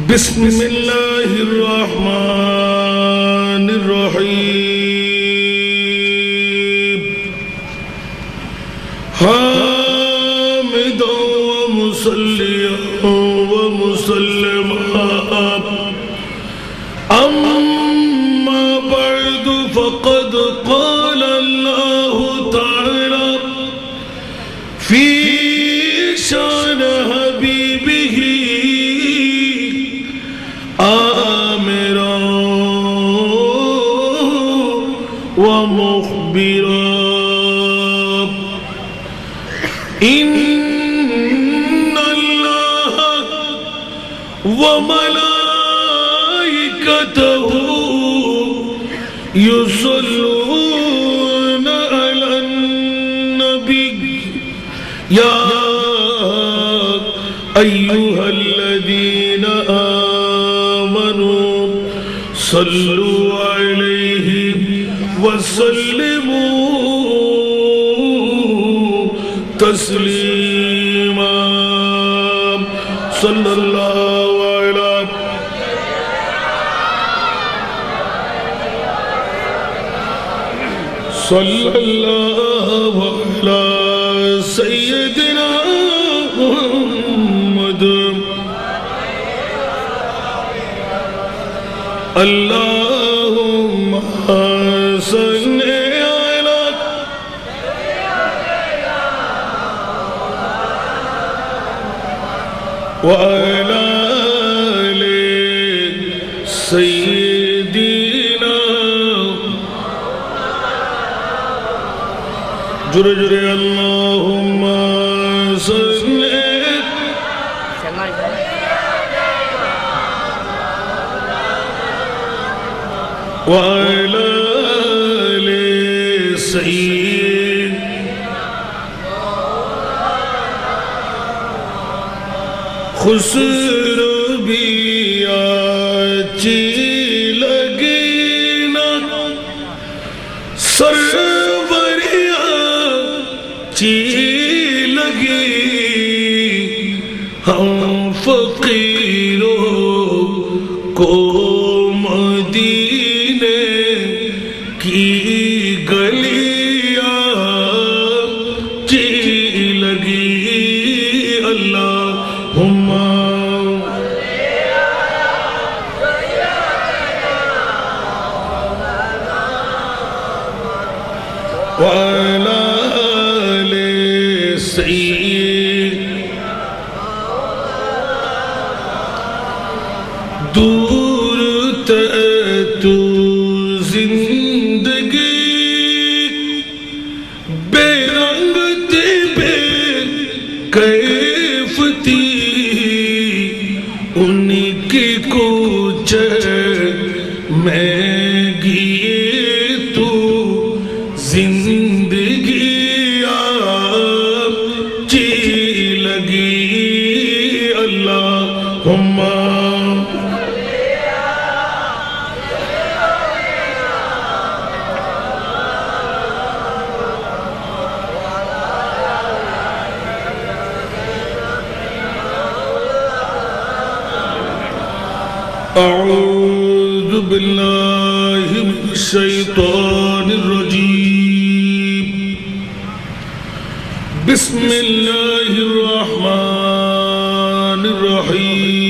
بسم اللہ الرحمن الرحیم حامدا ومصلیا ومسلما اما بعد فقد قال اللہ تعالی فی شان حبیبہ آمرا ومخبرا ان اللہ وملائکتہ یصلون علی النبی یا ایھا الذین صلوا علیہ وسلموا تسلیما صلی اللہ علیہ سیدنا محمد اللہم صلی علی وعلی آل سیدنا جرے جرے اللہم صلی وعلى آل سيد خسر بیاچی لگینا سربریاچی لگی ہم فقیروں کو مدینے کی گلیاں چی لگی اللہم وعلی آل سید دور تو زندگی بے رنگ تھی بے کیف تھی ان کی کچھ میں گئے تو زندگی چی لگی اللہم اعوذ باللہ من الشیطان الرجیم بسم اللہ الرحمن الرحیم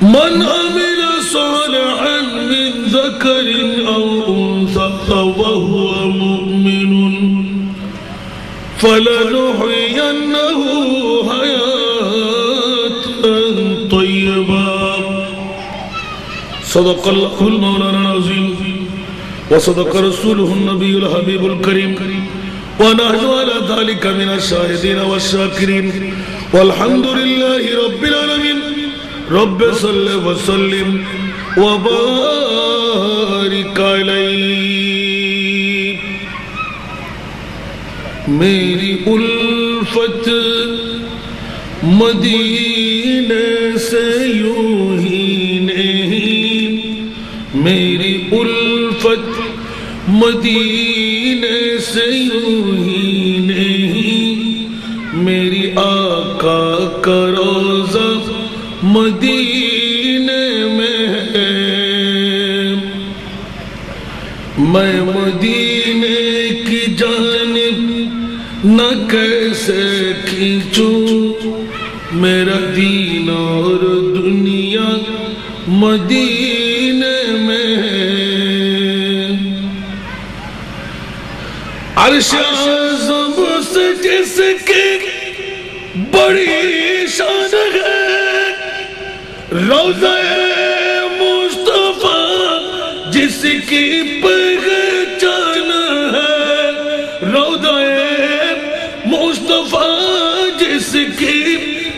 من عمل صالحا من ذکر او انثى وهو مؤمن فلنحيينه حياة طيبة صدق الله المولانا العظيم وصدق رسوله النبي الحبيب الكريم ونحن على ذلك من الشاهدين والشاكرين والحمد لله رب العالمين رب صل وسلم وبارك عليه میری الفت مدینے سے یوں ہی نہیں میری الفت مدینے سے یوں ہی نہیں میری آقا کا روزہ مدینے میں ہے، میں مدینے کی جانب نہ کیسے کھینچوں، میرا دین اور دنیا مدینے میں ہے۔ عرش اعظم سے جس کی بڑی شان ہے، روضہ مصطفیٰ جس کی پہچان ہے، روضہ مصطفیٰ جس کی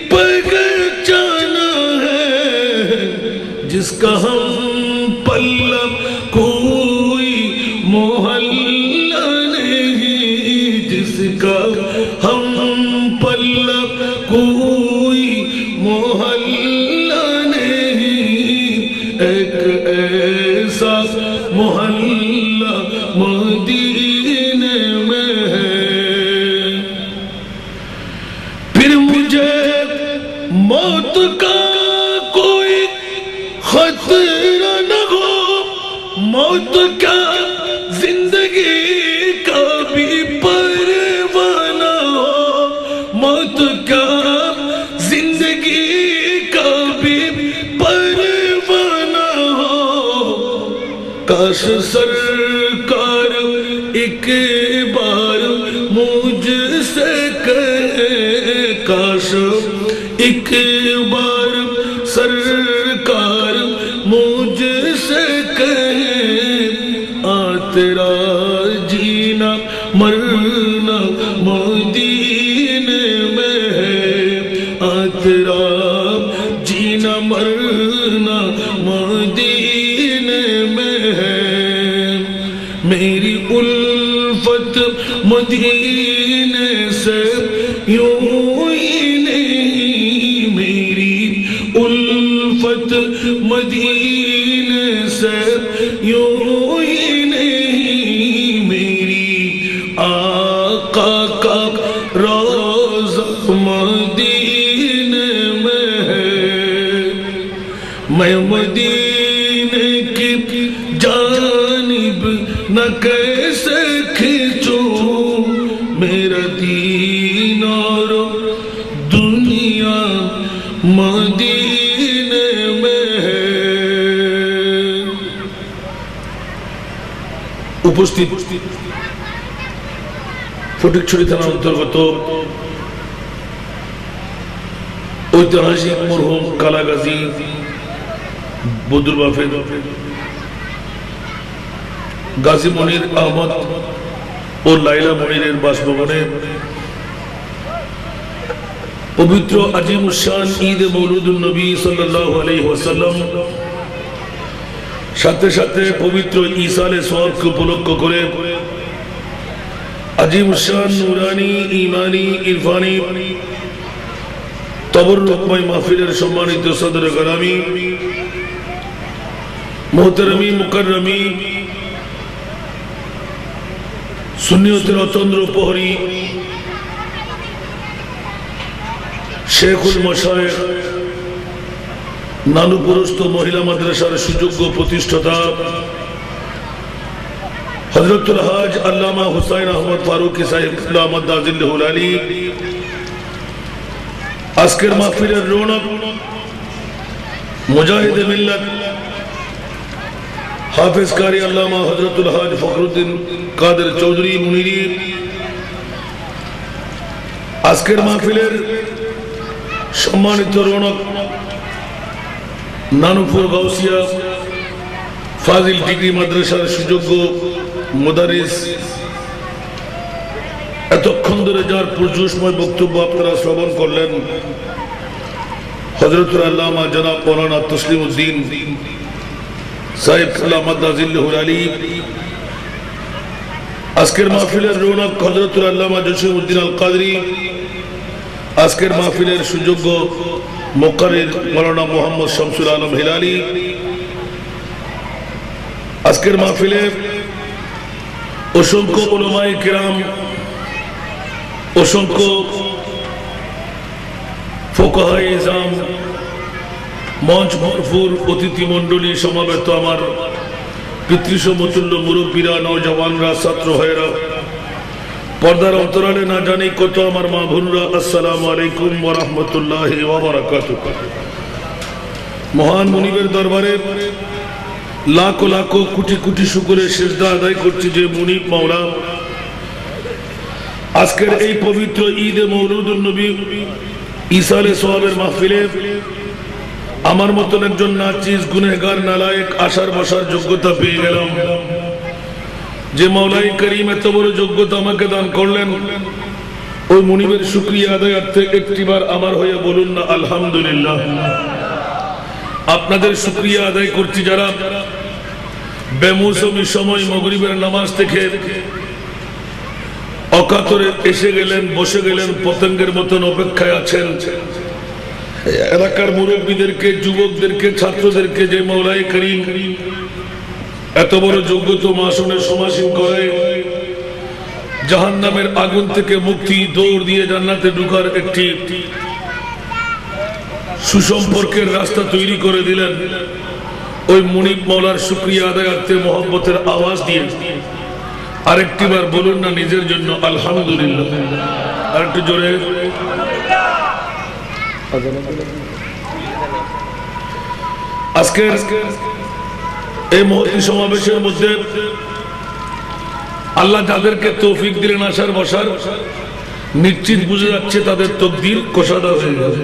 پہچان ہے، جس کا ہم پلہ کوئی محلہ نہیں، جس کا ہم پلہ کوئی محلہ نہیں، ایک ایسا محلہ مدینے میں ہے۔ پھر مجھے موت کا کوئی خطرہ نہ ہو، موت کا زندگی کا بھی پرواہ نہ ہو، موت کا زندگی کا بھی پرواہ نہ ہو۔ کاش سرکار ایک بار مجھ سے کہے، کاش ایک بار سرکار مجھ سے کہے، آ تیرا جینا مرنا مدینے میں ہے، آ تیرا جینا مرنا مدینے میں ہے۔ میری الفت مدینے سے یوں ہی نہیں، میری الفت مدینے سے یوں ہی نہیں، میری آقا کا روضہ مدینے میں ہے۔ میں مدینے کی جانب نہ کیسے کھینچوں، میرا دین اور دنیا مدینے میں ہے۔ উপস্থিত ফটিকছড়ি থানার অন্তর্গত ঐতিহাসিক মরহুম কালাগাজী বদরুল বাফের গাজী মনির আহমদ ও লাইলা মনিরের বাসভবনে পবিত্র আজিমুশান ঈদ মৌলুদুন নবী সাল্লাল্লাহু আলাইহি ওয়াসাল্লাম, সাথে সাথে পবিত্র ঈসালে সওয়াবকে উপলক্ষ করে আজিমুশান নুরানি ঈমানি ইরফানি তবররুকময় মাহফিলের সম্মানিত সদর গরামি মোহতারামি মুকাররমি সুন্নিয়তের অতন্দ্র প্রহরী শেখুল মশায়েখ নানুপুরস্থ মহিলা মাদ্রাসার সুযোগ্য প্রতিষ্ঠাতা হযরতুল হাজ আল্লামা হুসাইন আহমদ ফারুকী সাহেব দামাত দাজিল্লাহুল আলী, আজকের মাহফিলের রৌনক মুজাহিদে মিল্লাত হাফেজ কারি আল্লামা হযরতুল হাজ ফখরুদ্দিন কাদের চৌধুরী মুনিরি, আজকের মাহফিলের সম্মানিত রৌনক নানুপুর গাউসিয়া ফাজিল ডিগ্রি মাদ্রাসার সুযোগ্য মুদারিস, এতক্ষণ ধরে যার পুরজোশময় বক্তব্য আপনারা শ্রবণ করলেন, হযরতুল আল্লামা জনাব মাওলানা তসলিম উদ্দিন সাহেব দামাত দাজিল্লাহুল আলী, আজকের মাহফিলের রৌনক হযরতুল আল্লামা জসিম উদ্দিন আল কাদরি, আজকের মাহফিলের সুযোগ্য মুকাররির মাওলানা মুহাম্মদ শামসুল আলম হিলালি, আজকের মাহফিলে অসংখ্য উলামায়ে কেরাম, অসংখ্য ফোকাহায়ে ইজম, মঞ্চ ভরপুর অতিথি মণ্ডলী, সমাবেত আমার পিতৃসমতুল্য মুরব্বীরা, নওজওয়ানরা, ছাত্র ভাইয়েরা, পর্দার অন্তরালে না জানি কত আমার মা বোনরা, আসসালামু আলাইকুম ওয়া রাহমাতুল্লাহি ওয়া বারাকাতুহু। মহান মুনিবের দরবারে লাখো লাখো কোটি কোটি শুকরের সিজদা আদায় করছি যে মুনিব মাওলা আজকের এই পবিত্র ঈদে মওলুদুন নবী ইসালে সোয়াবের মাহফিলে আমার মতন একজন নাচিস গুনেহগার নালায়েক আসার বসার যোগ্যতা পেয়ে গেলাম। যে মাওলাই করিম এত বড় যোগ্যতা আমাকে দান করলেন, ওই মুনিবের শুকরিয়া আদায়ার্থে একটিবার আমার হয়ে বলুন না আলহামদুলিল্লাহ। আপনাদের শুকরিয়া আদায় করছি যারা বেমৌসুমি সময় মাগরিবের নামাজ থেকে অকাতরে এসে গেলেন, বসে গেলেন, পতঙ্গের মতন অপেক্ষায় আছেন। এলাকার মুরব্বীদেরকে, যুবকদেরকে, ছাত্রদেরকে যে মাওলাই করিম এত বড় যোগ্যতা মাসনের সমাসীন করে জাহান্নামের আগুন থেকে মুক্তি, দৌড় দিয়ে জান্নাতে ঢোকার একটি সুসম্পর্কের রাস্তা তৈরি করে দিলেন, ওই মুনিব মাওলার শুকরিয়া আদায়ার্থে মোহাম্মতের আওয়াজ দিয়ে আরেকটিবার বলুন না নিজের জন্য আলহামদুলিল্লাহ। আর একটু জোরে। আজকের এই মহতী সমাবেশের মধ্যে আল্লাহ যাদেরকে তৌফিক দিলেন আসার বসার, নিশ্চিত বুঝে যাচ্ছে তাদের তকদির কোষাদা হয়ে যাবে।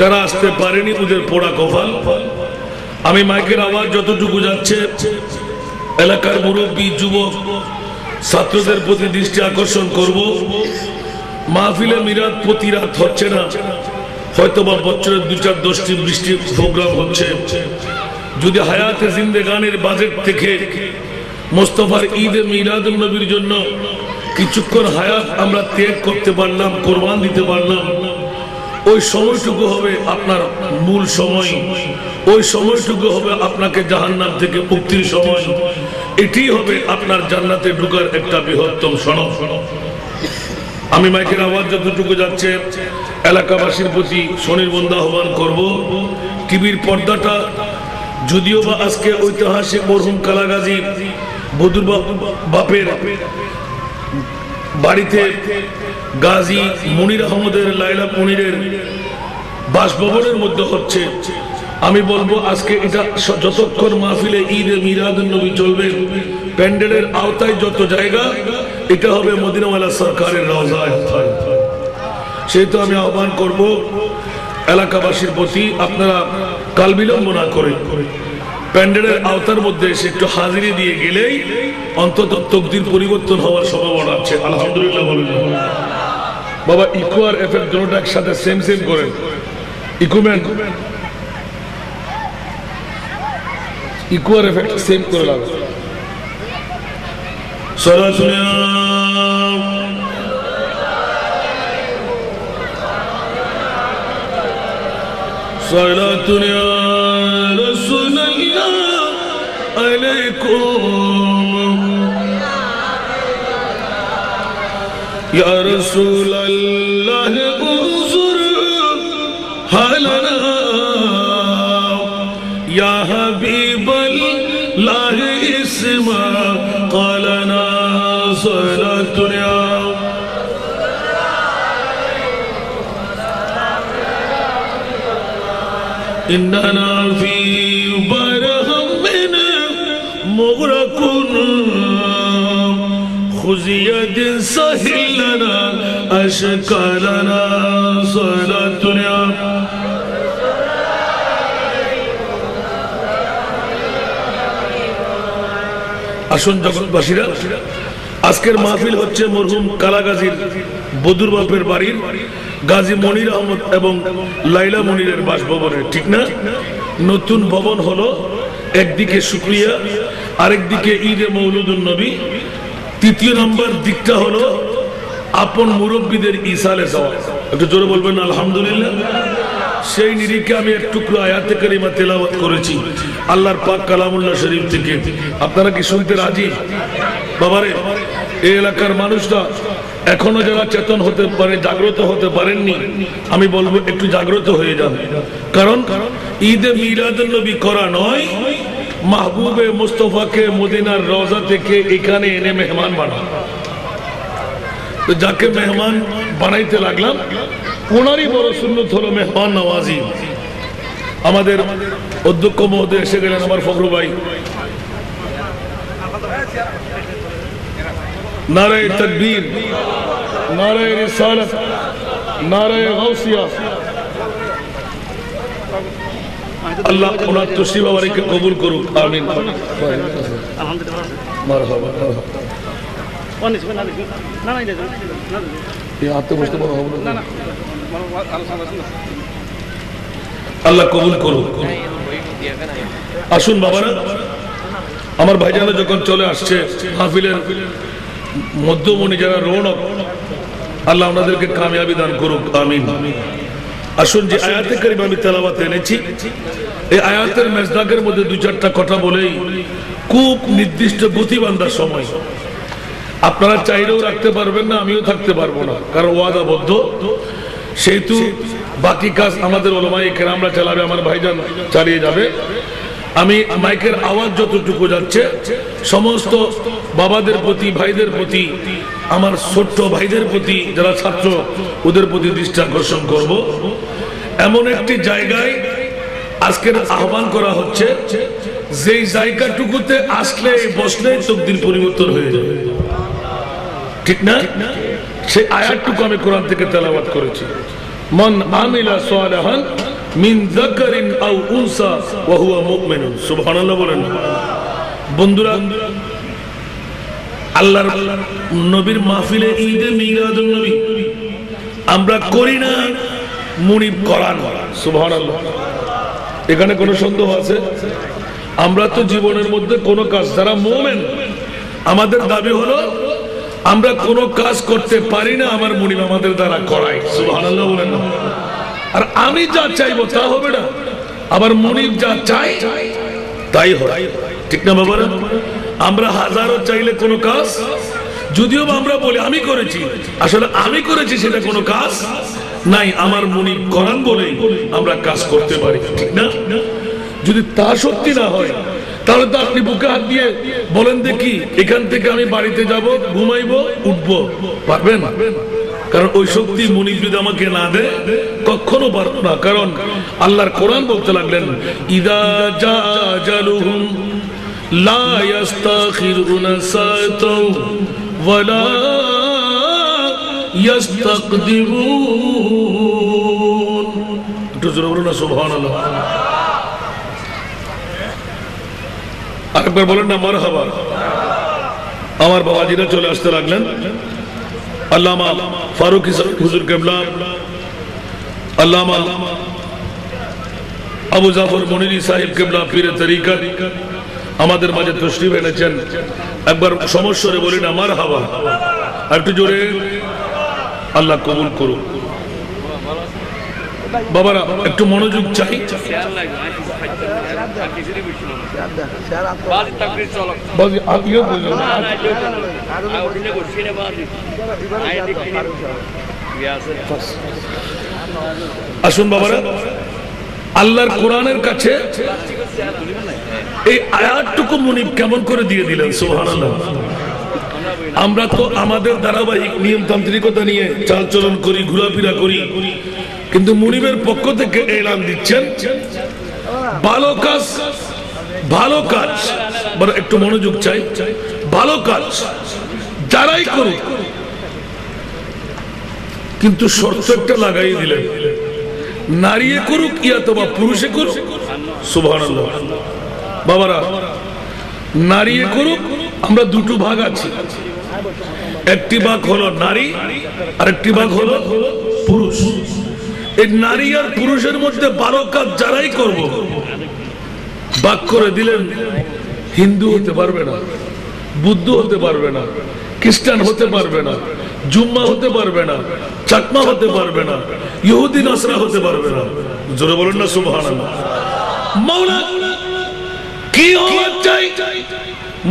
যারা আসতে পারেনি ওদের পোড়া কপাল। আমি মাইকের আওয়াজ যতটুকু যাচ্ছে এলাকার মুরব্বী, যুবক, ছাত্রদের প্রতি দৃষ্টি আকর্ষণ করব। মাহফিলে মিরাত প্রতি রাত হচ্ছে না, হয়তো বা বছরের 2-4-10টি 20টি প্রোগ্রাম হচ্ছে। যদি হায়াতে জিন্দেগানের বাজেট থেকে মোস্তফার ঈদে মিলাদুন নবীর জন্য কিছুক্ষণ হায়াত আমরা ত্যাগ করতে পারলাম, কোরবান দিতে পারলাম, ওই সময়টুকু হবে আপনার মূল সময়, ওই সময়টুকু হবে আপনাকে জাহান্নাম থেকে মুক্তির সময়, এটি হবে আপনার জান্নাতে ঢোকার একটা বৃহত্তম সনদ। আমি মাইকের আওয়াজ যতটুকু যাচ্ছে এলাকাবাসীর প্রতি স্বনির্বন্ধ আহ্বান করব, টিভির পর্দাটা যদিও বা আজকে ঐতিহাসিক মরহুম কালাগাজী বদুর বাপের বাড়িতে গাজী মনির আহমদের, লাইলা মনিরের বাসভবনের মধ্যে হচ্ছে, আমি বলবো আজকে এটা যতক্ষণ মাহফিলে ঈদে মিলাদুন নবী চলবে, প্যান্ডেলের আওতায় যত জায়গা, এটা হবে মদিনাওয়ালা সরকারের রওজায়। সেহেতু আমি আহ্বান করব এলাকাবাসীর প্রতি, আপনারা কাল বিলম্ব না করে প্যান্ডেলের আওতার মধ্যে এসে একটু হাজিরি দিয়ে গেলেই অন্তত তকদির পরিবর্তন হওয়ার সম্ভাবনা আছে। আলহামদুলিল্লাহ বলুন বাবা। ইকো আর এফেক্ট দুটোটা একসাথে সেম সেম করেন। ইকুইপমেন্ট ইকো আর এফেক্ট সেম করে লাগবে। সরাসরি صلاتنا يا رسول الله عليكم يا رسول الله انظر حالنا يا حبيب الله اسمع قالنا صلاتنا إننا في برهم من مغرقون خزية سهل لنا أشكالنا صلاتنا আসুন জগৎবাসীরা, আজকের মাহফিল হচ্ছে মরহুম কালাগাজীর বদুর বাপের বাড়ির গাজী মনির আহমদ এবং লাইলা মনিরের বাসভবনে, ঠিক না? নতুন ভবন হলো, একদিকে শুকরিয়া, আরেকদিকে ঈদে মওলুদুন নবী। তৃতীয় নম্বর দিকটা হলো আপন মুরব্বীদের ইসালে যাওয়া। একটু জোরে বলবেন আলহামদুলিল্লাহ। সেই নিরিখে আমি এক টুকরো আয়াতে কারিমা তেলাওয়াত করেছি আল্লাহর পাক কালামুল্লাহ শরীফ থেকে। আপনারা কি শুনতে রাজি? বাবারে এই এলাকার মানুষরা এখনো যারা চেতন হতে পারে, জাগ্রত হতে পারেননি, আমি বলবো একটু জাগ্রত হয়ে যান। কারণ ঈদে মিলাদুন নবী করা নয়, মাহবুবে মুস্তফাকে মদিনার রওজা থেকে এখানে এনে মেহমান বানানো। তো যাকে মেহমান বানাইতে লাগলাম, ওনারই বড় সুন্নত হলো মেহমান নওয়াজি। আমাদের অধ্যক্ষ মহোদয় এসে গেলেন, আমার ফখরু ভাই। নারায়ে তাকবীর, নারায়ে রিসালাত, নারায়ে গাউসিয়া। আল্লাহ ওনার তশরিফ আওয়ারিকে কবুল করুক, আমিন। আলহামদুলিল্লাহ, মারহাবা মারহাবা। আল্লাহ কবুল করুক। আসুন বাবারা, আমার ভাইজানা যখন চলে আসছে, মাহফিলের মধ্যমণি যারা রৌনক, আল্লাহ আমাদেরকে কামিয়াবি দান করুক, আমিন। আসুন, যে আয়াতে কারিমা আমি তেলাওয়াত এনেছি, এই আয়াতের মেজদাকের মধ্যে দুই চারটা কথা বলেই খুব নির্দিষ্ট গতিবান্ধার সময়। আপনারা চাইলেও রাখতে পারবেন না, আমিও থাকতে পারবো না, কারণ ওয়াদাবদ্ধ। সেহেতু বাকি কাজ আমাদের ওলামায়ে কেরামরা চালাবে, আমার ভাইজান চালিয়ে যাবে। আমি মাইকের আওয়াজ যতটুকু যাচ্ছে, সমস্ত বাবাদের প্রতি, ভাইদের প্রতি, আমার ছোট্ট ভাইদের প্রতি যারা ছাত্র, ওদের প্রতি দৃষ্টি আকর্ষণ করব। এমন একটি জায়গায় আজকের আহ্বান করা হচ্ছে, যেই জায়গাটুকুতে আসলে বসলে তকদির পরিবর্তন হয়ে যাবে, ঠিক না? সেই আয়াতটুকু আমি কোরআন থেকে তেলাওয়াত করেছি। মান আমিলা সালিহান মিন যাকারিন আও উনসা ওয়া হুয়া মুমিনুন। সুবহানাল্লাহ বলেন। বন্ধুরা, আল্লাহর নবীর মাহফিলে ঈদে মিলাদুন নবী আমরা করি না, মুনিব করান। সুবহানাল্লাহ। এখানে কোনো সন্দেহ আছে? আমরা তো জীবনের মধ্যে কোনো কাজ, যারা মুমিন, আমাদের দাবি হলো আমরা কোনো কাজ করতে পারি না, আমার মুনিব আমাদের দ্বারা করায়। সুবহানাল্লাহ বলেন। আর আমি যা চাইবো তা হবে না, আবার মুনিব যা চাই তাই হয়, ঠিক না বাবারা? আমরা হাজারো চাইলে কোনো কাজ, যদিও আমরা বলি আমি করেছি, আসলে আমি করেছি সেটা কোনো কাজ নাই, আমার মুনিব করান বলেই আমরা কাজ করতে পারি, ঠিক না? যদি তা সত্যি না হয়, তাহলে তো আপনি বুকে হাত দিয়ে বলেন দেখি, এখান থেকে আমি বাড়িতে যাব, ঘুমাইবো, উঠবো, পারবেন? কারণ ওই শক্তি মুনিব যদি আমাকে না দেয়, কখনো পারবো না। কারণ আল্লাহর কোরআন বলতে লাগলেন, ইদা জা আজালুহুম লা ইস্তাখিরুনা সাআতাও ওয়ালা ইস্তাকদিমুন। একটু জোরে বলুন না সুবহানাল্লাহ। আরেকবার বলেন না মারহাবা। আমার বাবাজিরা চলে আসতে লাগলেন। আল্লামা ফারুক হুজুর কেবলা, আল্লামা আবু জাফর মনিরি সাহেব কেবলা পীরে তরিকত আমাদের মাঝে তশরিফ এনেছেন। একবার সমস্যরে বলি না মারহাবা, একটু জোরে। আল্লাহ কবুল করুন। বাবারা একটু মনোযোগ চাই। আসুন বাবারা, আল্লাহর কোরআনের কাছে এই আয়াতটুকু মুনিব কেমন করে দিয়ে দিলেন, সুবহানাল্লাহ। আমরা তো আমাদের ধারাবাহিক নিয়মতান্ত্রিকতা নিয়ে চালচলন করি, ঘোরাফেরা করি, কিন্তু মুনিবের পক্ষ থেকে এলান দিচ্ছেন ভালো কাজ, ভালো কাজ, বড় একটু মনোযোগ চাই, ভালো কাজ যারাই করুক, কিন্তু শর্ত একটা লাগাই দিলেন, নারীয়ে করুক ইয়াতবা পুরুষে করুক। সুবহানাল্লাহ। বাবারা, নারীয়ে করুক, আমরা দুটো ভাগ আছি, একটি ভাগ হলো নারী, আর একটি ভাগ হলো পুরুষ। এই নারী আর পুরুষের মধ্যে ভালো কাজ যারাই করব, ভাগ করে দিলেন, হিন্দু হতে পারবে না, বুদ্ধ হতে পারবে না, খ্রিস্টান হতে পারবে না, জুম্মা হতে পারবে না, চাকমা হতে পারবে না, ইহুদি নাসরা হতে পারবে না। জোরে বলেন না সুবহানাল্লাহ। মাওলা কি হওয়া চাই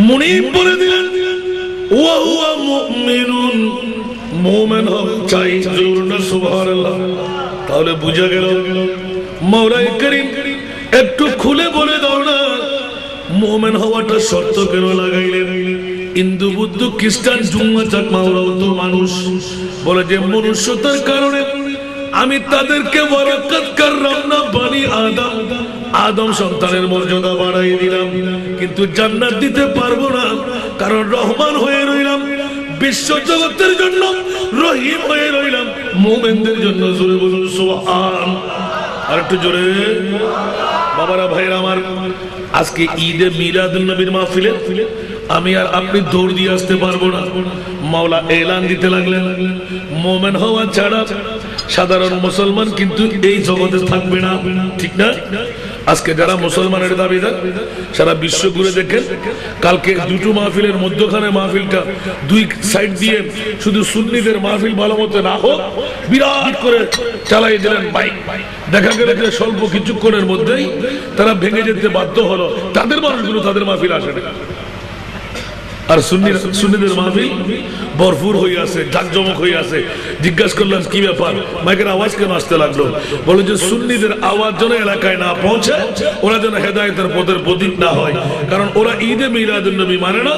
মুনিব বলে দিলেন, ওয়া হুয়া মুমিনুন, মুমিন হওয়া চাই। জোরে না সুবহানাল্লাহ। তাহলে বুঝা গেল মাওলাই করিম একটু খুলে বলে দাও না, মুমিন হওয়াটা শর্ত কেন লাগাইলেন? হিন্দু বুদ্ধ খ্রিস্টান জুম্মা চাকমা ওরাও তো মানুষ, বলে যে মনুষ্যতার কারণে আমি তাদেরকে বরকত করলাম না, বনি আদম আদম সন্তানের মর্যাদা বাড়াই দিলাম, কিন্তু জান্নাত দিতে পারবো না, কারণ রহমান হয়ে রইলাম, বিশ্ব জগতের জন্য রহিম হয়ে রইলাম, মুমিনদের জন্য। জোরে বলুন সুবহান। আর একটু জোরে। বাবারা ভাইরা আমার, আজকে ঈদে মিলাদুন নবীর মাহফিলে আমি আর আপনি দৌড় দিয়ে আসতে পারবো না। মাওলা এলান দিতে লাগলেন, মুমিন হওয়া ছাড়া সাধারণ মুসলমান কিন্তু এই জগতে থাকবে না, ঠিক না? আজকে যারা মুসলমানের দাবিদার সারা বিশ্ব ঘুরে দেখেন, কালকে দুটো মাহফিলের মধ্যখানে মাহফিলটা দুই সাইড দিয়ে শুধু সুন্নিদের মাহফিল ভালো মতো না হোক, বিরাট করে চালাই দিলেন বাইক। দেখা গেল যে স্বল্প কিছুক্ষণের মধ্যেই তারা ভেঙে যেতে বাধ্য হলো, তাদের মানুষগুলো তাদের মাহফিল আসে না। আর সুন্নিদের মাহফিল ভরপুর হয়ে আছে, জাকজমক হয়ে আছে। জিজ্ঞাসা করলাম কি ব্যাপার, মাইকের আওয়াজ কেন আসতে লাগলো? বলে যে সুন্নিদের আওয়াজ যেন এলাকায় না পৌঁছে, ওরা যেন হেদায়েতের পথের প্রতীক না হয়, কারণ ওরা ঈদে মিলাদুন নবী মানে না,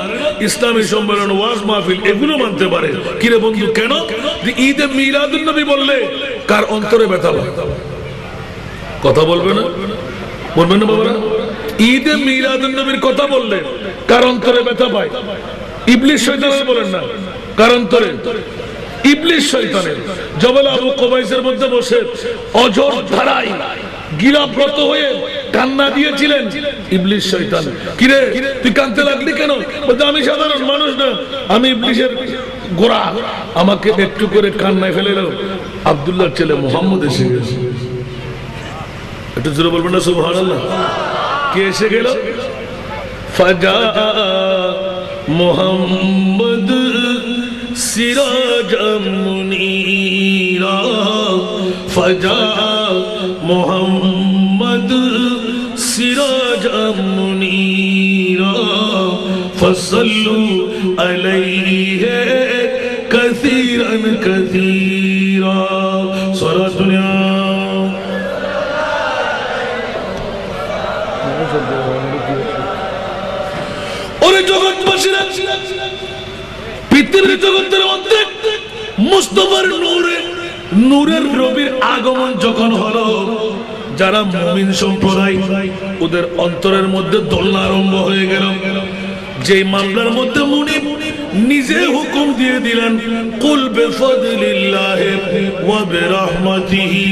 ইসলামী সম্মেলন, ওয়াজ মাহফিল এগুলো মানতে পারে। কিরে বন্ধু, কেন? যে ঈদে মিলাদুন নবী বললে কার অন্তরে ব্যথা হয়? কথা বলবে না, বলবেন না বাবারা? ঈদে মিলাদুন নবীর কথা বললে কার অন্তরে ব্যথা পায়? ইবলিস শয়তানের, বলেন না কার অন্তরে? ইবলিস শয়তানের। জবল আবু কুবাইসের মধ্যে বসে অঝোর ধারায় গিরাব্রত হয়ে কান্না দিয়েছিলেন ইবলিস শয়তান। কিরে তুই কাঁদতে লাগলি কেন? বলতে আমি সাধারণ মানুষ না, আমি ইবলিসের গোড়া, আমাকে একটু করে কান্নায় ফেলে এলো আব্দুল্লাহর ছেলে মুহাম্মদ এসে গেছে। একটু জোরে বলবেন না সুবহানাল্লাহ। কে এসে গেল? ফাজা মুহাম্মদ সিরাজাম মুনীরা, ফাজা মুহাম্মদ সিরাজাম মুনীরা, ফসল্লু আলাইহি কাসীরান কাসীরা। সারা দুনিয়া ওরে জগৎবাসীরা, পৃথিবীর জগতের মধ্যে মুস্তাফার নূরের নবীর আগমন যখন হলো, যারা মুমিন সম্প্রদায় ওদের অন্তরের মধ্যে দোলনা আরম্ভ হয়ে গেল। যে মামলার মধ্যে মুনিব নিজে হুকুম দিয়ে দিলেন, কুল বিফাদলিল্লাহি ওয়া বিরহমাতিহি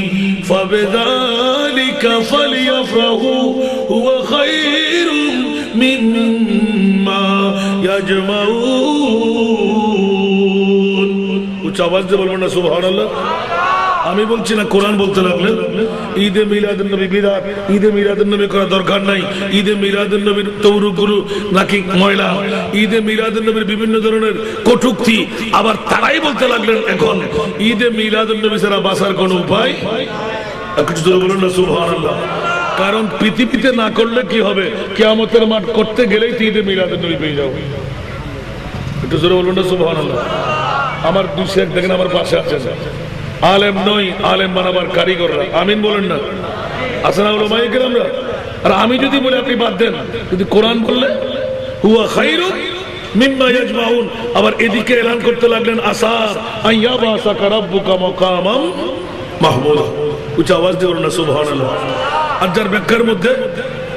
ফাবিযালিকা ফালইফরাহু হুয়া খায়রুম মিম্মা ইয়াজমাউন। উচ্চ আওয়াজ দিয়ে বলবেন না সুবহানাল্লাহ। আমি বলছি না, কোরআন বলতে লাগলেন ঈদে মিলাদুন নবী বিদআত, ঈদে মিলাদুন নবী করা দরকার নাই, ঈদে মিলাদুন নবীর তৌরুগুরু নাকি ময়লা, ঈদে মিলাদুন নবীর বিভিন্ন ধরনের কটূক্তি। আবার তারাই বলতে লাগলেন এখন ঈদে মিলাদুন নবী ছাড়া বাঁচার কোনো উপায়? একটু জোরে বলুন না সুবহানাল্লাহ। কারণ পৃথিবীতে না করলে কি হবে? কিয়ামতের মাঠ করতে গেলেই তো ঈদে মিলাদুন নবী পেয়ে যাবে। একটু জোরে বলুন না সুবহানাল্লাহ। আমার দুই শেখ দেখেন আমার পাশে আছেন, আলেম নই, আলেম বানাবার কারিগররা, আমিন বলেন না? আছে না উলামায়ে কেরামরা? আর আমি যদি বলি আপনি বাদ দেন, যদি কোরআন বললে হুয়া খায়রুম মিম্মা ইয়াজমাউন, আবার এদিকে এলান করতে লাগলেন আসা আইয়াবাসাকা রাব্বুকা মাকামাম মাহমুদা। উচ্চ আওয়াজ দিয়ে বলুন না সুবহানাল্লাহ। আর যার ব্যাখ্যার মধ্যে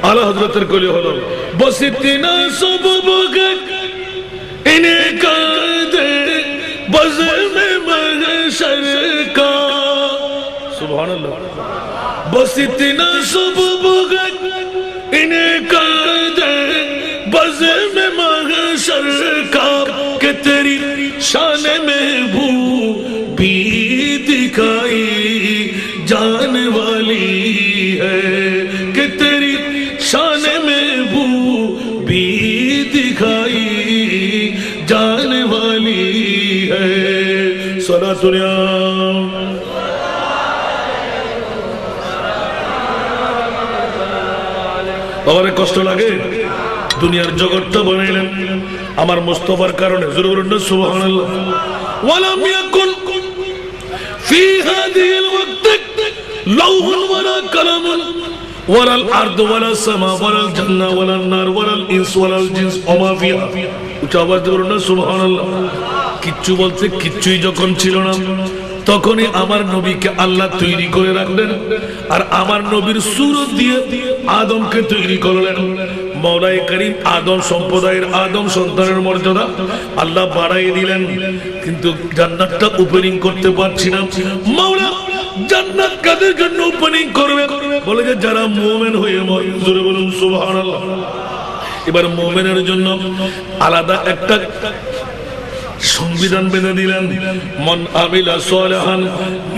আলা হযরতের কলি হলো বসিতিনা সুবুকে ইনে কাদে বজমে महशर का, सुभानअल्लाह। बस इतना सब भुगत इन्हें कर दे बज़्म महशर का, कि तेरी शान में भू भी दिखाई जाने वाली है, कि तेरी शान में भू भी दिखाई जाने वाली है। কষ্ট লাগে দুনিয়ার জগৎটা বানাইলেন আমার মুস্তাফার কারণে। জোরে বলুন না সুবহানাল্লাহ। ওয়ালাম ইয়াকুন ফি হাদিহিল ওয়াক্ত লাউহুন ওয়ালা কালামুন ওয়ালাল আরদ ওয়ালাস সামা ওয়ালাল জান্নাহ ওয়ালান নার ওয়ালাল ইনস ওয়ালাল জিনস ওমা ফিহা। উচ্চ আওয়াজ দিয়ে বলুন না সুবহানাল্লাহ। কিচ্ছু বলতে কিচ্ছুই যখন ছিল না তখনই আমার নবীকে আল্লাহ তৈরি করে রাখলেন আর আমার নবীর সূরত দিয়ে আদমকে তৈরি করলেন। মওলাই করিম আদম সম্প্রদায়ের আদম সন্তানের মর্যাদা আল্লাহ বাড়াই দিলেন, কিন্তু জান্নাতটা ওপেনিং করতে পারছি না। মাওলা জান্নাত কাদের জন্য ওপেনিং করবে? বলে যে যারা মুমিন হয়ে মরে। জোরে বলুন সুবহানাল্লাহ। এবার মুমিনের জন্য আলাদা একটা সংবিধান বেঁধে দিলেন। মান আমিলা সালিহান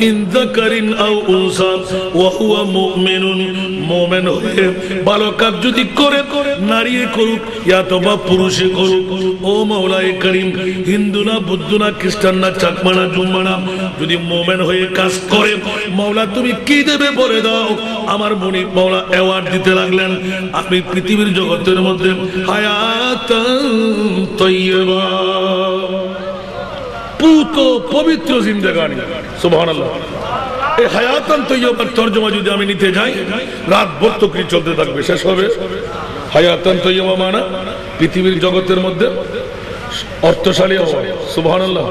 মিন যাকারিন আও উনসা ওয়া হুয়া মুমিনুন, মুমিন হয়ে ভালো কাজ যদি করে, নারী করুক অথবা পুরুষে করুক, ও মাওলাই করিম, হিন্দু না বুদ্ধ না খ্রিস্টান না চাকমা না জুম্মা না, যদি মুমিন হয়ে কাজ করে মাওলা তুমি কি দেবে বলে দাও। আমার মনি মাওলা অ্যাওয়ার্ড দিতে লাগলেন। আমি পৃথিবীর জগতের মধ্যে হায়াতান তাইয়্যিবা, পুত পবিত্র জিন্দেগানি। সুবহানাল্লাহ। এই হায়াতান তাইয়্যিবার তরজমা যদি আমি নিতে যাই রাত ভর তকরীর চলতে থাকবে, শেষ হবে। হায়াতান তাইয়্যিবা মানে পৃথিবীর জগতের মধ্যে অর্থশালী হওয়া। সুবহানাল্লাহ।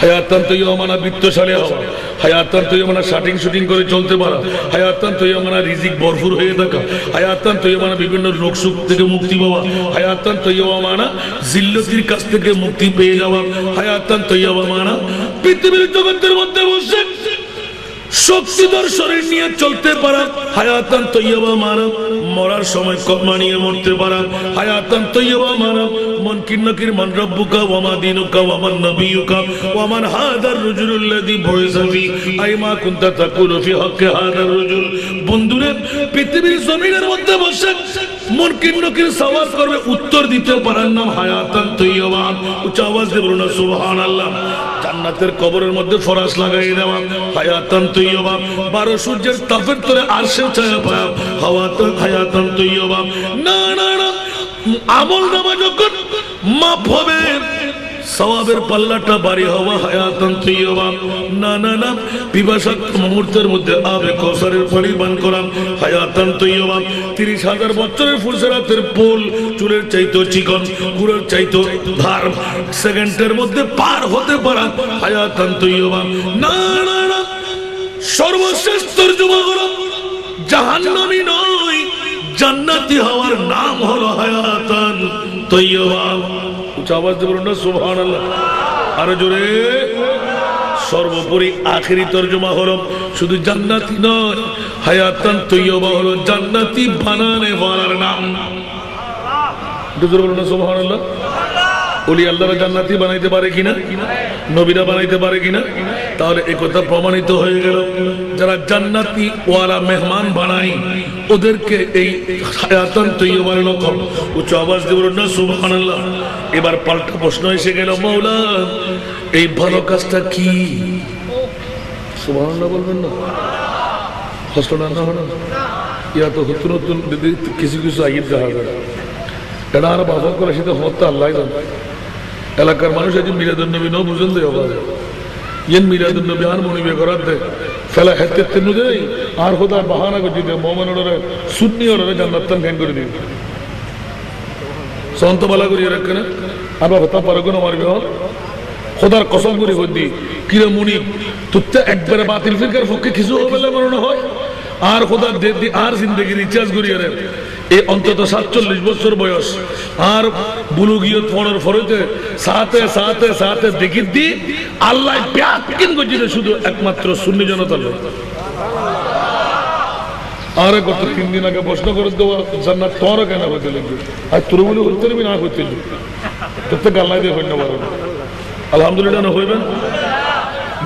হায়াতান তাইয়্যিবা মানে বিত্তশালী হওয়া। হায়াতান তাইয়্যিবা মানে শাটিং শুটিং করে চলতে পারা। হায়াতান তাইয়্যিবা মানে রিজিক ভরপুর হয়ে থাকা। হায়াতান তাইয়্যিবা মানে বিভিন্ন রোগ সুখ থেকে মুক্তি পাওয়া। হায়াতান তাইয়্যিবা মানে জিল্লতির কাছ থেকে মুক্তি পেয়ে যাওয়া। হায়াতান তাইয়্যিবা মানে পৃথিবীর জগতের মধ্যে বসে শক্তিধর শরীর নিয়ে চলতে পারা। হায়াতান তাইয়্যিবা মানে মরার সময় কলমা নিয়ে মরতে পারা। হায়াতান তাইয়্যিবা মানে মান কিন্নাকির মান রাব্বুকা ওয়া মা দীনুকা ওয়া মান নাবিয়ুকা ওয়া মান হাদার রাজুলুল্লাযী বুইসা ফি আইমা কুনতা তাকুলু ফি হাক্কি হাদার রাজুল। বন্ধুরে, পৃথিবীর জমিনের মধ্যে বসে মন কিন্নাকির সওয়াল করবে, উত্তর দিতে পারার নাম হায়াতান তাইয়্যিবা। উচ্চ আওয়াজ দিয়ে বলুন সুবহানাল্লাহ। জান্নাতের কবরের মধ্যে ফরাশ লাগাই দেওয়া হায়াতান তাইয়্যিবা। 12 সূর্যের তাপের তলে আরশের ছায়া পাওয়া হায়াতান তাইয়্যিবা। না না না, আমল নামা যখন মাপ হবে, সওয়াবের পাল্লাটা ভারী হওয়া হায়াতান তাইয়্যিবা। না না না, পিপাসাক্ত মুহূর্তের মধ্যে আবে কৌসারের পানি পান করা হায়াতান তাইয়্যিবা। 30,000 বছরের ফুলসেরাতের ফুল চুলের চাইতো চিকন, গুড়ের চাইতো ধার, সেকেন্ডের মধ্যে পার হতে পারা হায়াতান তাইয়্যিবা। না না না, সর্বশেষ তরজমা হলো জাহান্নামী নয়, জান্নাতি হওয়ার নাম হলো হায়াতান তাইয়্যিবা। উচ্চ আওয়াজ দিয়ে বলুন না সুবহানাল্লাহ। আরো জোরে। সর্বোপরি আখেরি তরজমা হলো শুধু জান্নাতি নয়, হায়াতান তাইয়্যিবা হলো জান্নাতি বানানে ওয়ালার নাম। জোরে বলুন না সুবহানাল্লাহ। ওলি আল্লাহরা জান্নাতি বানাইতে পারে কিনা? নবীরা বানাইতে পারে কিনা? তাহলে এই কথা প্রমাণিত হয়ে গেল, যারা জান্নাতি ওয়ালা মেহমান বানাই ওদেরকে এই হায়াতান তাইয়্যিবার লকব। উচ্চ আওয়াজ দিয়ে বলুন না সুবহানাল্লাহ। এবার পাল্টা প্রশ্ন এসে গেল, মাওলা এই ভালো কাজটা কি? সুবহানাল্লাহ বলবেন না? হসনা না হলো ইয়া তো নতুন নতুন কিছু কিছু আইব দেখা যায়। এটা আর বাবা করে সেটা হত্যা আল্লাহ জানে। এলাকার মানুষ আজ মিলাদুন নবী ন বুঝেন দেয় আবার ইয়েন মিলাদুন নবী আর মনিবে করার দেয় ফেলা হেতে তেনু দেয় আর খোদা বাহানা করে দিতে মোমেন ওরা সুন্নি ওরা জান্নাতান ফ্যান করে দিবে সন্ত বালা করিয়ে রাখে না। আর বাবা তা পারে কোনো মারবে হল খোদার কসম করে হদ্দি কিরে মুনি তুত্তে একবারে বাতিল ফিরকার পক্ষে কিছু হবে না মনে হয়। আর খোদা দি আর জিন্দগি রিচার্জ করিয়ে রে এই অন্তত 47 বছর বয়স আর বুলুগিয়ত পড়ার ফরতে সাথে সাথে সাথে দেখি দি আল্লাহ ব্যাকিন গজিতে শুধু একমাত্র সুন্নি জনতা লোক। আরে গত 3 দিন আগে প্রশ্ন করে দেওয়া জান্নাত তোর কেন হতে লাগবে আর তোর বলে উত্তর বি না হতে তোর গাল্লাই দিয়ে হইনা পারো আলহামদুলিল্লাহ না হইবেন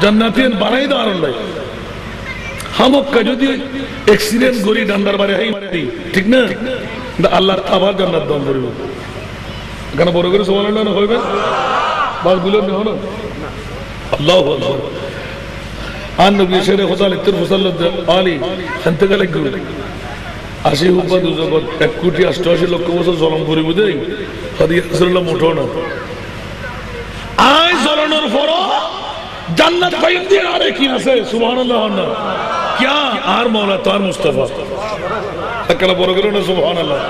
জান্নাতিন বানাই দাও আল্লাহ হামক্কা যদি অ্যাক্সিডেন্ট করি ডান্ডার বারে হাই ঠিক না আল্লাহ আবার জান্নাত দান করিব কেন বড় করে সুবহানাল্লাহ না হইবেন বাস বুলেন না হলো আল্লাহু আকবার। আর নবী শেরে খোদা লিত্তর মুসাল্লাত আলী খানতে গেলে গুরু 80 হুব্বা দুজগৎ 1,88,00,000 জলম করিব দেই হাদিয়া মোটো না আই জলনের পর জান্নাত পাইম দিয়ে আরে কি আছে সুবহানাল্লাহ না क्या আর মৌলা তার মুস্তাফা একলা বড় করে না সুবহানাল্লাহ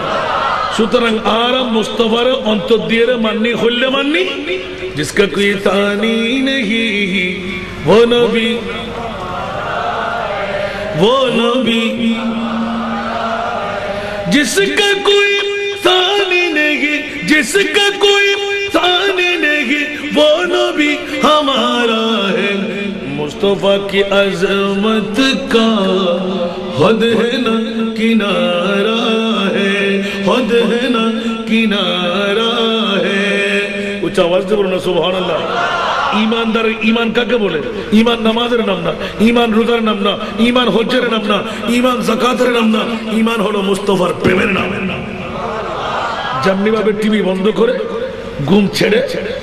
সুতরাং আর মুস্তাফার অন্তর দিয়ে মাননি হইলে মাননি जिसका कोई तानी नहीं वो नबी जिसका कोई तानी नहीं जिसका कोई तानी नहीं वो नबी हमारा है मुस्तफा की अजमत का हद है ना किनारा है हद है ना किनारा है उच्च आवाज से बोलो ना सुबहानअल्लाह ईमानदार ईमान काके बोले ईमान नामाजेर नाम ना ईमान रोजार नाम ना ईमान हज्जेर नाम ना ईमान जाकातेर नाम ना ईमान हलो मुस्तफार प्रेमेर नाम যেমনি ভাবে টিভি বন্ধ করে ঘুম ছেড়ে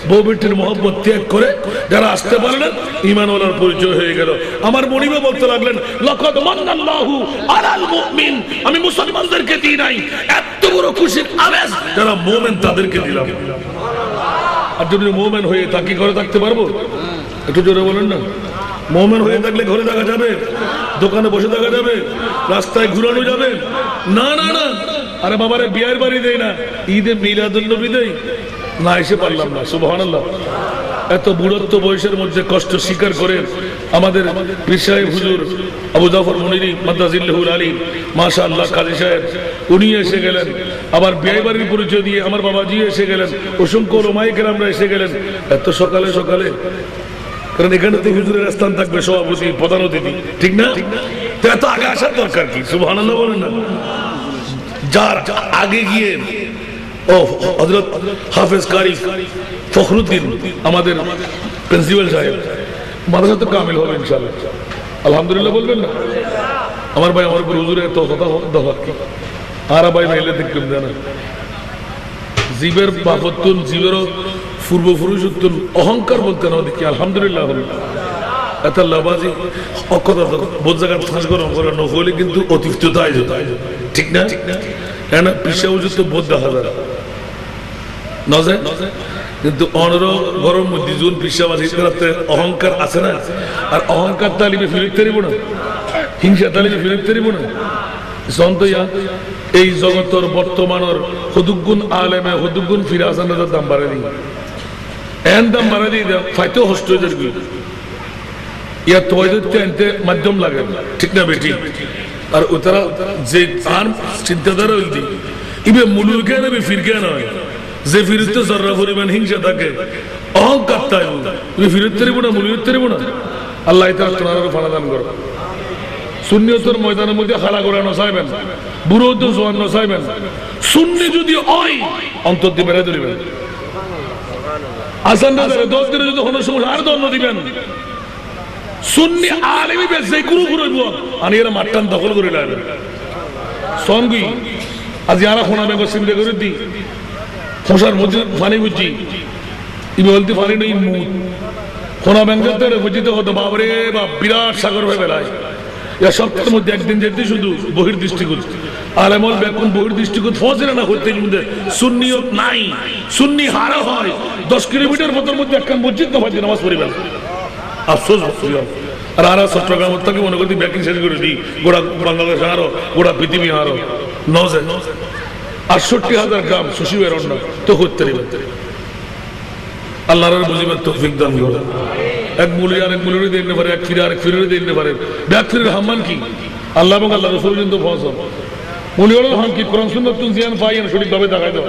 বউ বেটির মহব্বত ত্যাগ করে যারা আসতে পারলেন ঈমানওয়ালার পরিচয় হয়ে গেল আমার মনিবা বলতে লাগলেন লাকাদ মান্নাল্লাহু আলাল মুমিন আমি মুসলমানদেরকে দিই নাই এত বড় খুশির আবেশ যারা মুমিন তাদেরকে দিলাম আর যদি মুমিন হয়ে থাকি ঘরে থাকতে পারবো একটু জোরে বলেন না মুমিন হয়ে থাকলে ঘরে থাকা যাবে দোকানে বসে থাকা যাবে রাস্তায় ঘুরানো যাবে না না না আরে বাবারে বিয়ের বাড়ি দেই না ঈদে মিলাদুন নবী দেই না এসে পারলাম না সুবহানাল্লাহ এত বুড়ত্ব বয়সের মধ্যে কষ্ট স্বীকার করে আমাদের পীর সাহেব হুজুর আবু জাফর মুনিরি মাদ্দাজিল্লাহুল আলী মাশাআল্লাহ কাজী সাহেব উনি এসে গেলেন আবার বিয়ে বাড়ির পরিচয় দিয়ে আমার বাবাজি এসে গেলেন অসংখ্য ওলামায়ে কেরামরা এসে গেলেন এত সকালে সকালে কারণ এখানে তো হুজুরের স্থান থাকবে সভাপতি প্রধান অতিথি ঠিক না তো এত আগে আসার দরকার কি সুবহানাল্লাহ বলেন না যার আগে গিয়ে ও হযরত হাফেজ কারি ফখরুদ্দিন আমাদের প্রিন্সিপাল সাহেব মাদ্রাসা তো কামিল হবে ইনশাআল্লাহ আলহামদুলিল্লাহ বলবেন না আমার ভাই আমার উপর হুজুরের তো কথা দফা কি আর ভাই মেলে দেখতেন জানা জীবের বাপতুন জীবের পূর্বপুরুষত্বন অহংকার বলতে না দেখি আলহামদুলিল্লাহ হল এত লাবাজি অকথা বোধ জায়গা ফাঁস করে নহলে কিন্তু অতিষ্ঠতায় যেত ঠিক না কেন পিসা উজুত তো বোধ দেখা যায় না যায় কিন্তু অনর গরম মধ্যে জুন পিসাবাজি অহংকার আছে না আর অহংকার তালিবে ফিরত তারিব না হিংসা তালিবে ফিরত তারিব না সন্তয়া এই জগতর বর্তমানের হদুগুণ আলেমে হদুগুণ ফিরে আসান দাম বাড়ে দিই এন দাম বাড়ে দিয়ে ফাইতে হস্ত যাবি ইয়া তোয়াইতে এনতে মাধ্যম লাগে ঠিক না বেটি আর ওতারা যে আর চিন্তাধারা হইলি ইবে মুলুকে না ফিরকে নয় যে ফিরতে জররা পরিমাণ হিংসা থাকে অহংকার তাই ইবে ফিরত তারিব না মুলুত তারিব না আল্লাহ তাআলা তোমার ফানাদান করো সুন্নিয়তের ময়দানের মধ্যে খালা করে নসাইবেন বুড়ো তো জোয়ান নসাইবেন সুন্নি যদি হয় অন্তর দিয়ে বেড়ে ধরিবেন আসান দাদারে 10 দিনে যদি কোনো সমস্যা আর দণ্ড দিবেন সুন্নি আলেমি বেশি গুরু ঘুরইব আনি এরা মাঠটান দখল করে লাগবে সঙ্গী আজ যারা খোনা বেগ সিমলে করে দি খোসার মধ্যে পানি বুঝি ইবে বলতে পানি নেই মুদ খোনা ব্যাংকের বুঝিতে হতো বাবরে বাপ বিরাট সাগর হয়ে বেলায় ইয়া সপ্তাহের মধ্যে একদিন যেতে শুধু বহির দৃষ্টিকোণ আলেমল বেকুন বহির দৃষ্টিকোণ ফজরে না হতে মধ্যে সুন্নিয়ত নাই সুন্নি হারা হয় 10 কিলোমিটার পথের মধ্যে একখান মসজিদ না হয় নামাজ পড়িবেন আফসোস আর আর চট্টগ্রাম থেকে মনে করতে ব্যাকিং শেষ করে দিই গোটা বাংলাদেশ হারো গোটা পৃথিবী হারো নজে ৬৮,০০০ গ্রাম শশীবের অন্য তো করতে পারবেন আল্লাহর বুঝিবার তৌফিক দান করুন এক মুলি আরেক মুলির দিতে পারে এক ফিরে আরেক ফিরে দিতে পারে ব্যাক ফিরের হাম্মান কি আল্লাহ এবং আল্লাহ রাসূল কিন্তু ফসল মুলিওর হাম কি কোরআন সুন্নাত তুন জিয়ান পাইয়েন সঠিকভাবে দেখাই দাও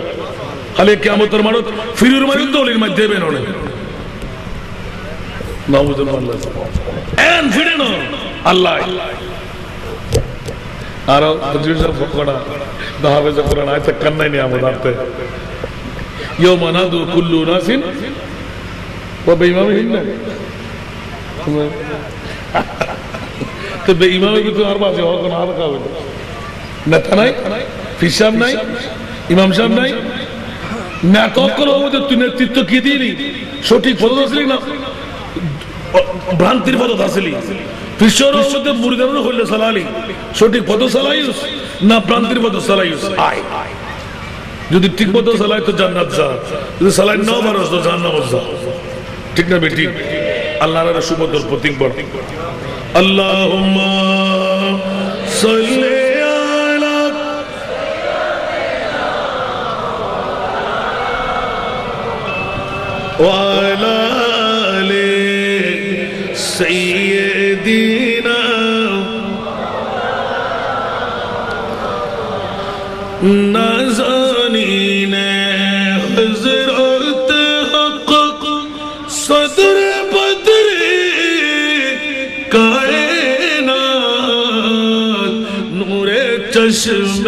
খালি কিয়ামতের মানত ফিরের মানত দলিল মধ্যে বেন না নাউজুল আল্লাহ এন ফিরে না আল্লাহ আর হযরত ফকড়া দাহাবে কোরআন আয়াত কান্নাই নি আমাদের ইয়াউমা নাদু কুল্লু নাসিন ওয়া বিইমামিহিন তো বেঈমানের ভিতরে আর বাজে হক না আর কাবে নেতা নাই ফিসাব নাই ইমাম সাহেব নাই নাটক করে ওদের তুই নেতৃত্ব কি দিলি সঠিক পদ আসলি না ভ্রান্তির পদ আসলি ফিশরের মধ্যে মুরগানো হইলে সালালি সঠিক পদ সালাইস না প্রান্তির পদ সালাইস আয় যদি ঠিক মতো সালাই তো জান্নাত যা যদি সালাই নাও পারস তো জাহান্নাম যা ঠিক না বেটি আল্লাহর সুবদর প্রতীক বল আল্লাহুম্মা সাল্লি আলা ওয়া আলা আলি সাইয়্যিদিনা نازنین حضرت حق صدر بدر کائنات نور چشم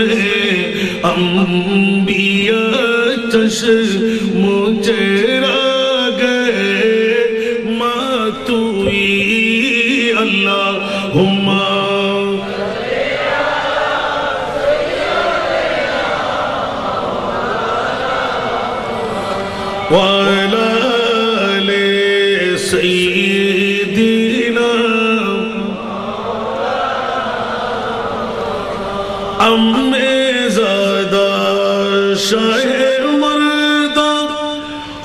انبیاء چشم چرا گئے ماتوئی اللہم وعلى آل سيدنا ام زادہ شاہ مردہ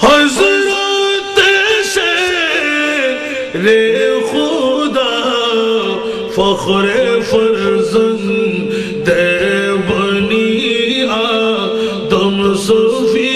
حضرت شیر خدا فخر فرزند بنی آدم صفی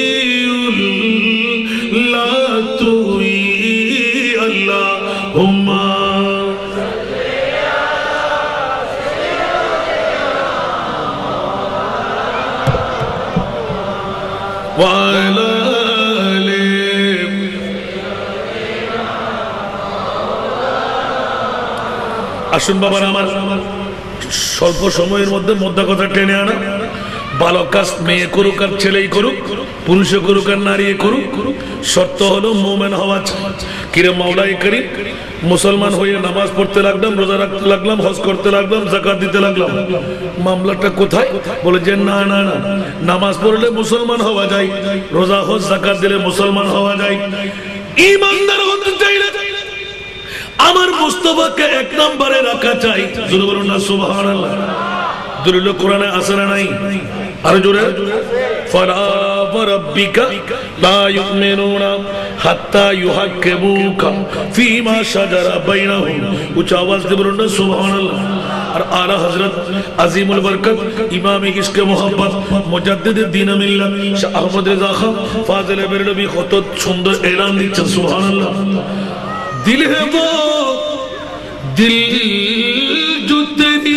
আসুন বাবার আমার স্বল্প সময়ের মধ্যে মোদ্দা কথা টেনে আনা ভালো কাজ মেয়ে করুক আর ছেলেই করুক পুরুষে করুক আর নারী করুক শর্ত হলো মুমিন হওয়া কিরে মাওলাই করিম মুসলমান হয়ে নামাজ পড়তে লাগলাম রোজা রাখতে লাগলাম হজ করতে লাগলাম যাকাত দিতে লাগলাম মামলাটা কোথায় বলে যে না না না নামাজ পড়লে মুসলমান হওয়া যায় রোজা হজ যাকাত দিলে মুসলমান হওয়া যায় ঈমানদার হতে চাইলে আমার মুস্তাফাকে এক নম্বরে রাখা চাই জোরে বলুন না সুবহানাল্লাহ দলিল কোরআনে আছে না নাই আর জোরে ফালা ওয়ারাব্বিকা লা ইউমিনুনা হাত্তা ইউহাক্কিমুকা ফীমা শাজারা বাইনাহুম উচ্চ আওয়াজ দিয়ে বলুন না সুবহানাল্লাহ আর আলা হযরত আজিমুল বরকত ইমামে ইশকে মোহাব্বত মুজাদ্দিদ দ্বীন মিল্লাত শাহ আহমদ রেজা খান ফাজিল বেরলভী কত সুন্দর এলান দিচ্ছেন সুবহানাল্লাহ दिल है वो दिल जो तेरी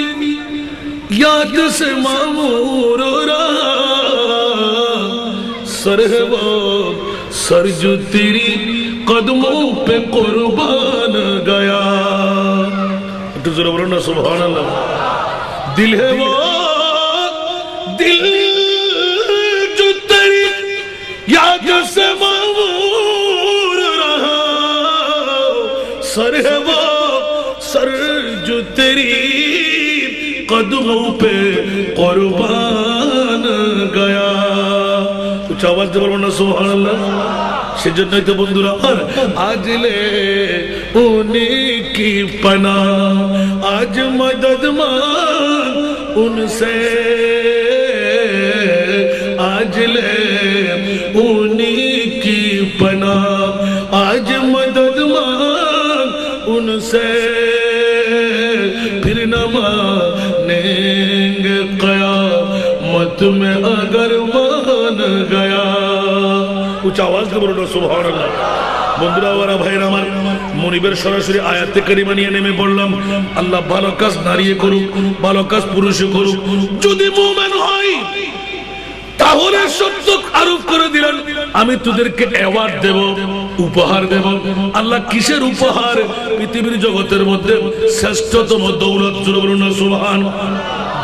याद से मामूर रहा सर है वो सर जो तेरी कदमों पे कुर्बान गया तो जरा बोलो ना सुभान अल्लाह दिल है वो दिल जो तेरी याद से मामूर रहा सर है वो सर जो तेरी कदमों पे कुर्बान गया कुछ आवाज दे बोलो ना सुभान अल्लाह সেজন্যই তো বন্ধুরা আজ লে উনি কি পনা আজ মদদ মান উনসে আজ লে উনি কি পনা আজ মদদ মান उनसे फिर न मानेंगे क़यामत में अगर मान गया कुछ आवाज दे बोलो सुभान अल्लाह বন্ধুরা ওরা ভাইরা আমার মনিবের সরাসরি আয়াতে কারিমা নিয়ে নেমে পড়লাম আল্লাহ ভালো কাজ নারীয়ে করুক ভালো কাজ পুরুষে করুক যদি মুমিন হয় তাহলে সত্য আরোপ করে দিলেন আমি তোদেরকে অ্যাওয়ার্ড দেব উপহার দেব আল্লাহ কিসের উপহার পৃথিবীর জগতের মধ্যে শ্রেষ্ঠতম দৌলত জোরে বলুন না সুবহান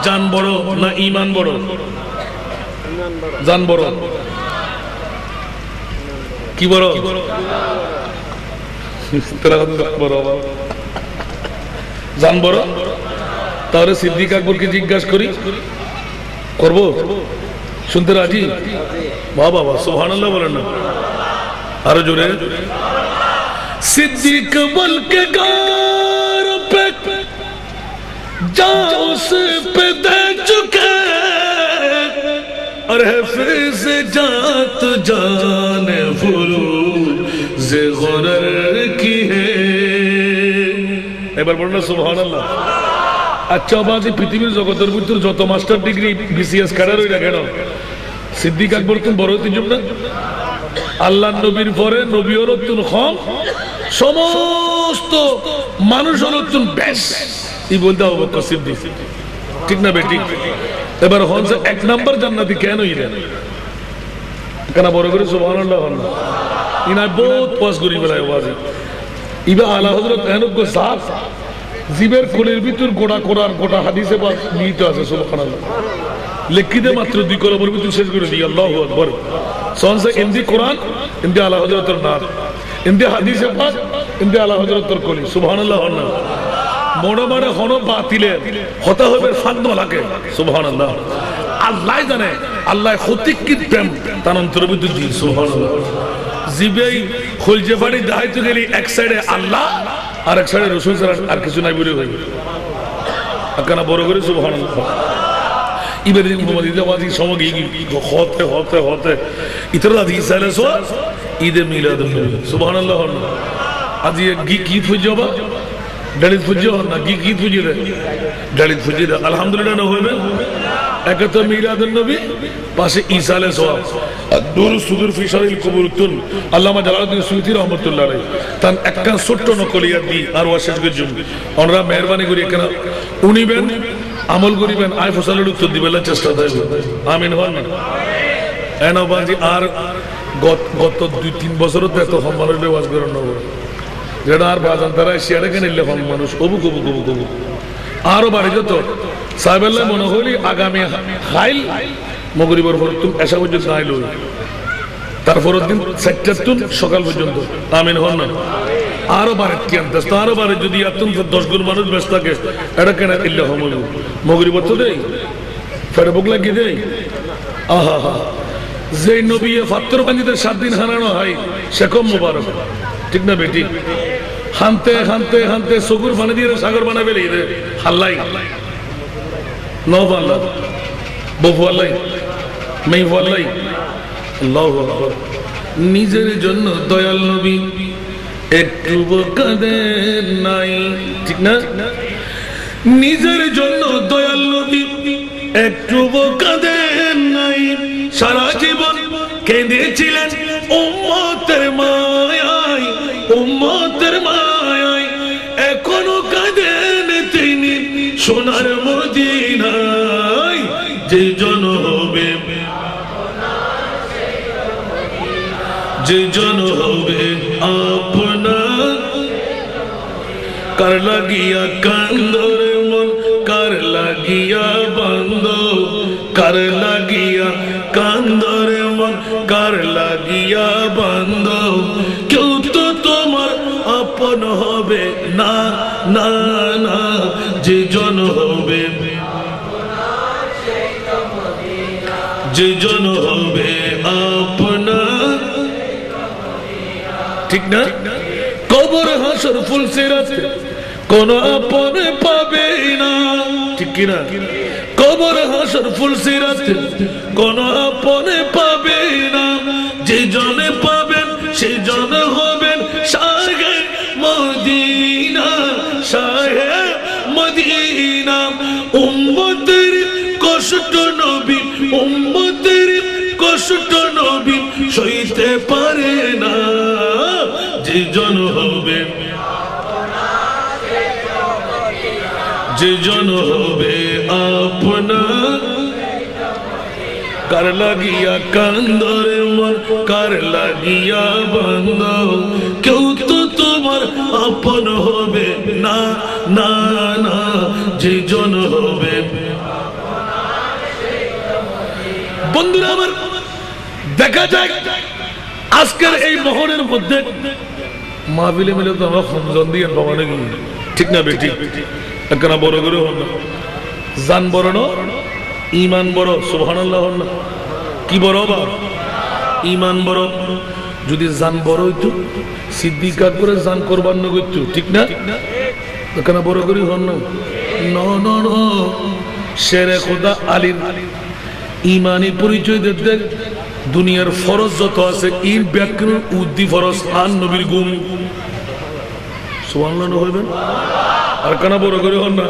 জান বড় না ঈমান বড় জান বড় কি বড় জান বড় তাহলে সিদ্দিক আকবরকে জিজ্ঞাসা করি করব শুনতে রাজি বাবা বাবা সুবহানাল্লাহ বলেন না আরো জোরে সিদ্দিক বল के गार पे जा उस पे दे चुके और हिफ्ज़ जात जाने फुरूज़ गुरर की है। এবার বলুন সুবহানাল্লাহ। আচ্ছা বাজি পৃথিবীর জগতের ভিতর যত মাস্টার ডিগ্রি বিসিএস ক্যাডার হইলা কেন সিদ্দিক আকবর তুমি বড় হইতে না? আল্লাহ নবীর পরে নবী হরতুন কম সমস্ত মানুষ হরতুন বেশ এই বলতে আবু বকর সিদ্দিক, ঠিক না বেটি? এবার হচ্ছে এক নাম্বার জান্নাতি কেন হইলেন? কেন বড় করে সুবহানাল্লাহ হন না? ইনা বহুত পাস করি বেলায় বাজি ইবা আলা হযরত এনক সাফ জিবের কোলের ভিতর গোটা কোরআন গোটা হাদিসে বা নিহিত আছে সুবহানাল্লাহ। লিখিতে মাত্র 2 কলমের ভিতর শেষ করে দিই আল্লাহু আকবার। সনসে ইনদি কোরআন ইনদি আলা হযরতের নাম ইনদি হাদিসে পাক ইনদি আলা হযরতের কোলি সুবহানাল্লাহ হন না? মনে মনে হন বাতিলে হতা হবে ফাঁদ লাগে সুবহানাল্লাহ। আল্লাহ জানে আল্লাহ খতিক কি প্রেম তার অন্তরের ভিতর দি সুবহানাল্লাহ। জিবেই খুলজে বাড়ি দাইতে গেলি এক সাইডে আল্লাহ আর এক সাইডে রাসূল সাল্লাল্লাহু আর কিছু নাই বলে হই আকানা বড় করে সুবহানাল্লাহ। ইবাদি মুহাম্মদ ইদাওয়াজি সমগি হতে হতে হতে ইতরা হাদিস আলাসো ঈদে মিলাদুন নবী সুবহানাল্লাহ। আজি গীত ফুজবা দলিত ফুজো না গীত ফুজিরে দলিত ফুজিরে আলহামদুলিল্লাহ না হইবে একে তো মিলাদুন নবী পাশে ঈসা আলাইহিস সালাম দূর সুদূর ফি শারিল কুবুরতুন আল্লামা জালালউদ্দিন সুয়ুতী রাহমাতুল্লাহ আলাইহি তান একটা ছোট্ট নকলিয়া দি আর ওয়াশেষ গজুম আমরা মেহেরবানি করি কেন উনিবেন আমল করিবেন আই ফসলের উত্তর দিবেলা চেষ্টা থাকবে আমিন হন না? এনা বাজি আর গত 2-3 বছরও তো এত সম্মানের ওয়াজ করেন না যেটা আর বাজান তারা শিয়ারে কেন নিলে কম মানুষ কবু কবু কবু কবু আরো বাড়ি যেত সাহেবাল্লাহ মনে হলি আগামী খাইল মগরিবর পর তুমি এসা পর্যন্ত আইল তারপরের দিন 4টাতুন সকাল পর্যন্ত আমিন হন না? আরো বারে কি আনতে আরো বারে যদি আতুন 10 গুণ মানুষ ব্যস্ত থাকে এটা কেন ইল্লা হমল মগরিবর তো দেই ফের বুক লাগি দেই আহা হা যে নবী ফাত্তর বান্দিতে 7 দিন হারানো হয় সে কম মুবারক, ঠিক না বেটি? হানতে হানতে হানতে সগুর বানা দিয়ে সাগর বানাবে রে হাল্লাই নবাল্লাহ বহুয়াল্লাই মেহুয়াল্লাই আল্লাহু আকবার। নিজের জন্য দয়াল নবী একটু কাঁদেন নাই, ঠিক না? নিজের জন্য দয়াল নবী একটু কাঁদেন নাই, সারা জীবন কেঁদেছিলেন উম্মতের মায়ায় উম্মতের মায়ায়, এখনো কাঁদেন তিনি সোনার মদিনায়। যে জন হবে যে জন হবে আপনার কার লাগিয়া কান্দর মন কার লাগিয়া বন্ধ কার লাগিয়া কান্দর মন কার লাগিয়া বন্ধ, কেউ তো তোমার আপন হবে না না না। যে জন হবে যে জন হবে আপনার, ঠিক না? কবর হাসর ফুলসিরাত কোন আপন পাবে না, ঠিক কি না? কবর হাসর ফুলসিরাত কোন আপন পাবে না, যে জনে পাবেন সে জন হবেন শাহে মদিনা শাহে মদিনা। উম্মতের কষ্ট নবী উম্মতের কষ্ট নবী সইতে পারে না, যে জন হবে যে জন হবে আপনার কার লাগিয়া কান্দর মন কার লাগিয়া বন্ধ, কেউ তো তোমার আপন হবে না না না। যে জন হবে বন্ধুরা আমার দেখা যায় আজকের এই মহরের মধ্যে মাহফিলে মিলে তো আমরা খমজন দিয়ে বাবা নাকি, ঠিক না বেটি? একখানা বড় করে হন না, জান বড় না ইমান বড় সুবহানাল্লাহ হন না? কি বড় বা ইমান বড়? যদি জান বড় হইতো সিদ্দিক আকবরের জান কোরবান না করতো, ঠিক না? একখানা বড় করে হন না শেরে খোদা আলীর ইমানি পরিচয় দিতে দুনিয়ার ফরজ যত আছে ইন ব্যাকরণ উদ্দি ফরজ আন নবীর গুম সুবহানাল্লাহ হইবেন আর কানা বড় করে হন না।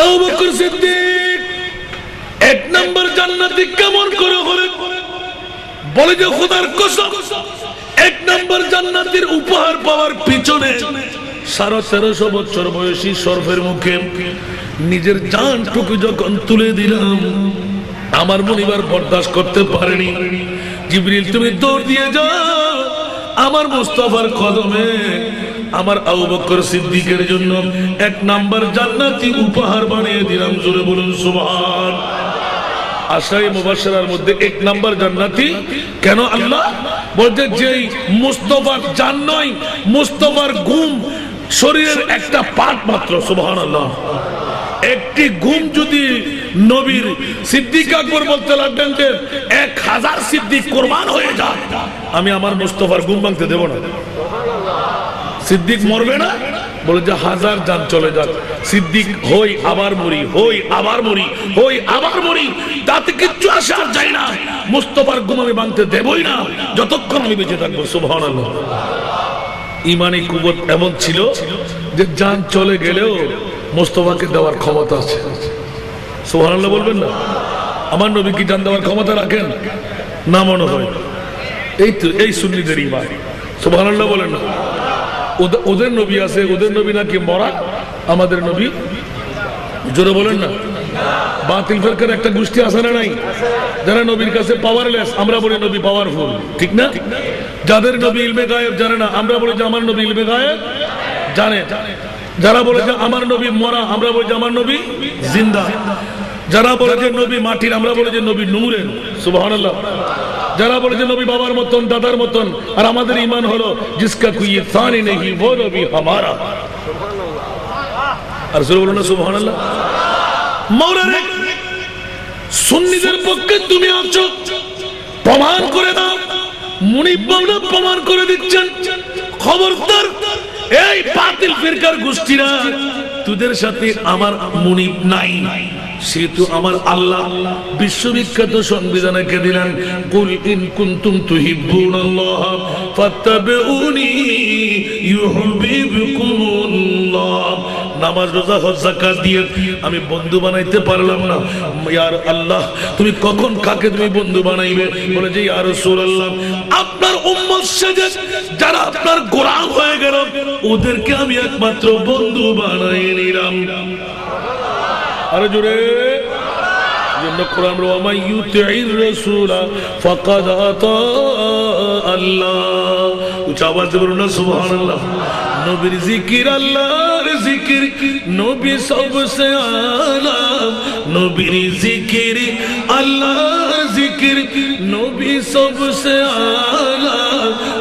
আবু বকর সিদ্দিক এক নম্বর জান্নাতি কেমন করে হলে বলে যে খোদার কসম এক নম্বর জান্নাতের উপহার পাওয়ার পিছনে 1350 বছর বয়সী সর্ফের মুখে নিজের জানটুকু যখন তুলে দিলাম আমার মনিবার বরদাস্ত করতে পারেনি। জিবরিল তুমি দৌড় দিয়ে যাও আমার মুস্তাফার কদমে আমার আবু বকর সিদ্দিকের জন্য এক নাম্বার জান্নাতি উপহার বানিয়ে দিলাম। জোরে বলুন সুবহান। আশায়ে মুবাশশারার মধ্যে এক নাম্বার জান্নাতি কেন আল্লাহ বলতে যেই মুস্তাফার জান নয় মুস্তাফার ঘুম শরীরের একটা পার্ট মাত্র সুবহানাল্লাহ। একটি ঘুম যদি নবীর সিদ্দিক আকবর বলতে লাগলেন যে 1000 সিদ্দিক কুরবান হয়ে যায় আমি আমার মুস্তাফার ঘুম ভাঙতে দেব না। সিদ্দিক মরবে না বলে যে 1000 জান চলে যাক সিদ্দিক হই আবার মরি হই আবার মরি হই আবার মরি তাতে কিচ্ছু আসে আর যায় না মুস্তাফার ঘুম আমি ভাঙতে দেবই না যতক্ষণ আমি বেঁচে থাকবো সুবহানাল্লাহ। ইমানি কুবত এমন ছিল যে জান চলে গেলেও মুস্তাফাকে দেওয়ার ক্ষমতা আছে সুবহানাল্লাহ বলবেন না। আমার নবী কি জান দেওয়ার ক্ষমতা রাখেন না মনে হয় এই তো এই সুন্নিদের ইমান সুবহানাল্লাহ বলেন না। ওদের নবী আছে ওদের নবী নাকি মরা আমাদের নবী জোরে বলেন না। বাতিল ফিরকার একটা গোষ্ঠী আছে না নাই যারা নবীর কাছে পাওয়ারলেস আমরা বলি নবী পাওয়ারফুল ঠিক না। যাদের নবী ইলমে গায়েব জানে না আমরা বলি যে আমার নবী ইলমে গায়েব জানে। যারা বলে যে আমার নবী মরা আমরা বলি যে আমার নবী জিন্দা। যারা বলে যে নবী মাটির আমরা বলি যে নবী নূরের সুবহানাল্লাহ। যারা বলে যে নবী বাবার মতন দাদার মতন আর আমাদের ঈমান হলো জিসকা কোই সানি নেহি वो নবী हमारा আর জোরে বলুন না সুবহানাল্লাহ। মাওলানা সুন্নিদের পক্ষে তুমি আছো প্রমাণ করে দাও মুনিব মাওলানা প্রমাণ করে দিচ্ছেন। খবরদার এই বাতিল ফিরকার গোষ্ঠীরা তোদের সাথে আমার মুনিব নাই সেহেতু আমার আল্লাহ বিশ্ববিখ্যাত সংবিধানকে দিলেন কুল ইন কুনতুম তুহিব্বুনাল্লাহ ফাত্তাবিউনি ইউহিব্বুকুমুল্লাহ। নামাজ রোজা হজ যাকাত দিয়ে আমি বন্ধু বানাইতে পারলাম না ইয়া আল্লাহ তুমি কখন কাকে তুমি বন্ধু বানাইবে বলে যে ইয়া রাসূলুল্লাহ আপনার উম্মত সেজে যারা আপনার গোলাম হয়ে গেল ওদেরকে আমি একমাত্র বন্ধু বানাই নিলাম। আরে জোরে জন্য কোরআন ওয়া মান ইউতি'র রাসূলা ফাকাদ আতা আল্লাহ উচ্চ আওয়াজে বলুন না সুবহানাল্লাহ। নবীর জিকির আল্লাহর জিকির নবী সবসে আলা নবীর জিকির আল্লাহর জিকির নবী সবসে আলা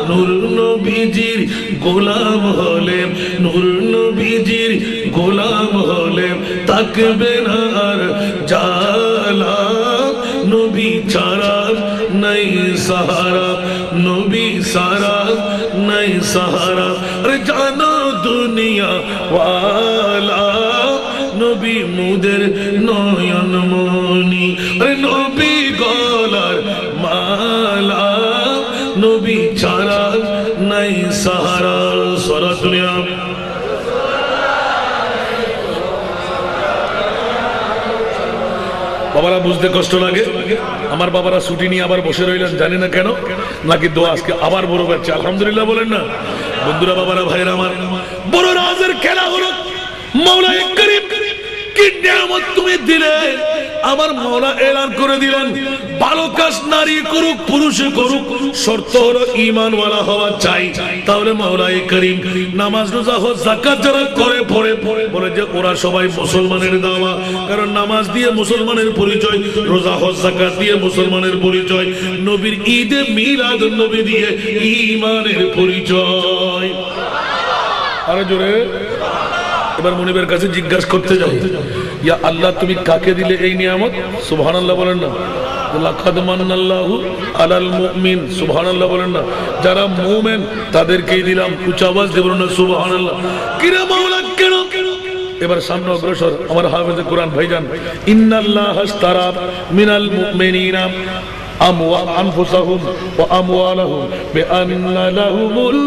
নূর নবীজির গোলাম হলে নূর নবীজির গোলাম হলে তাকবে না আর জালা নবী ছাড়া নাই সাহারা নবী সারা নাই সাহারা আরে জানো দুনিয়া ওয়ালা নবী মুদের নয়ন মনি আরে নবী গলার মালা নবী ছাড়া নাই সাহারা সারা দুনিয়া। বাবারা বুঝতে কষ্ট লাগে আমার বাবারা ছুটি নিয়ে আবার বসে রইলেন জানি না কেন নাকি দোয়া আজকে আবার বড় বাচ্চা আলহামদুলিল্লাহ বলেন না। বন্ধুরা বাবারা ভাইরা আমার বড় রাজের খেলা হলো মাওলা করিম কি নিয়ামত তুমি দিলে আমার মাওলা এলান করে দিলেন ভালো কাজ নারী করুক পুরুষে করুক শর্ত হলো ঈমানওয়ালা হওয়া চাই। তাহলে মাওলা করিম নামাজ রোজা হজ যাকাত যারা করে পড়ে বলে যে ওরা সবাই মুসলমানের দাওয়া কারণ নামাজ দিয়ে মুসলমানের পরিচয় রোজা হজ যাকাত দিয়ে মুসলমানের পরিচয় নবীর ঈদে মিলাদুন নবী দিয়ে ঈমানের পরিচয়। আরে জোরে এবার মুনিবের কাছে জিজ্ঞাসা করতে যাই ইয়া আল্লাহ তুমি কাকে দিলে এই নিয়ামত সুবহানাল্লাহ বলেন না। লাকাদ মান্নাল্লাহু আলাল মুমিন সুবহানাল্লাহ বলেন না। যারা মুমিন তাদেরকেই দিলাম উচ্চ আওয়াজ দিয়ে বলুন না সুবহানাল্লাহ। কিরে মাওলা কেন এবার সামনে অগ্রসর আমার হাফেজ কোরআন ভাইজান ইন্নাল্লাহ আশতারা মিনাল মুমিনিনা আনফুসাহুম ওয়া আমওয়ালাহুম বিআন্না লাহুমুল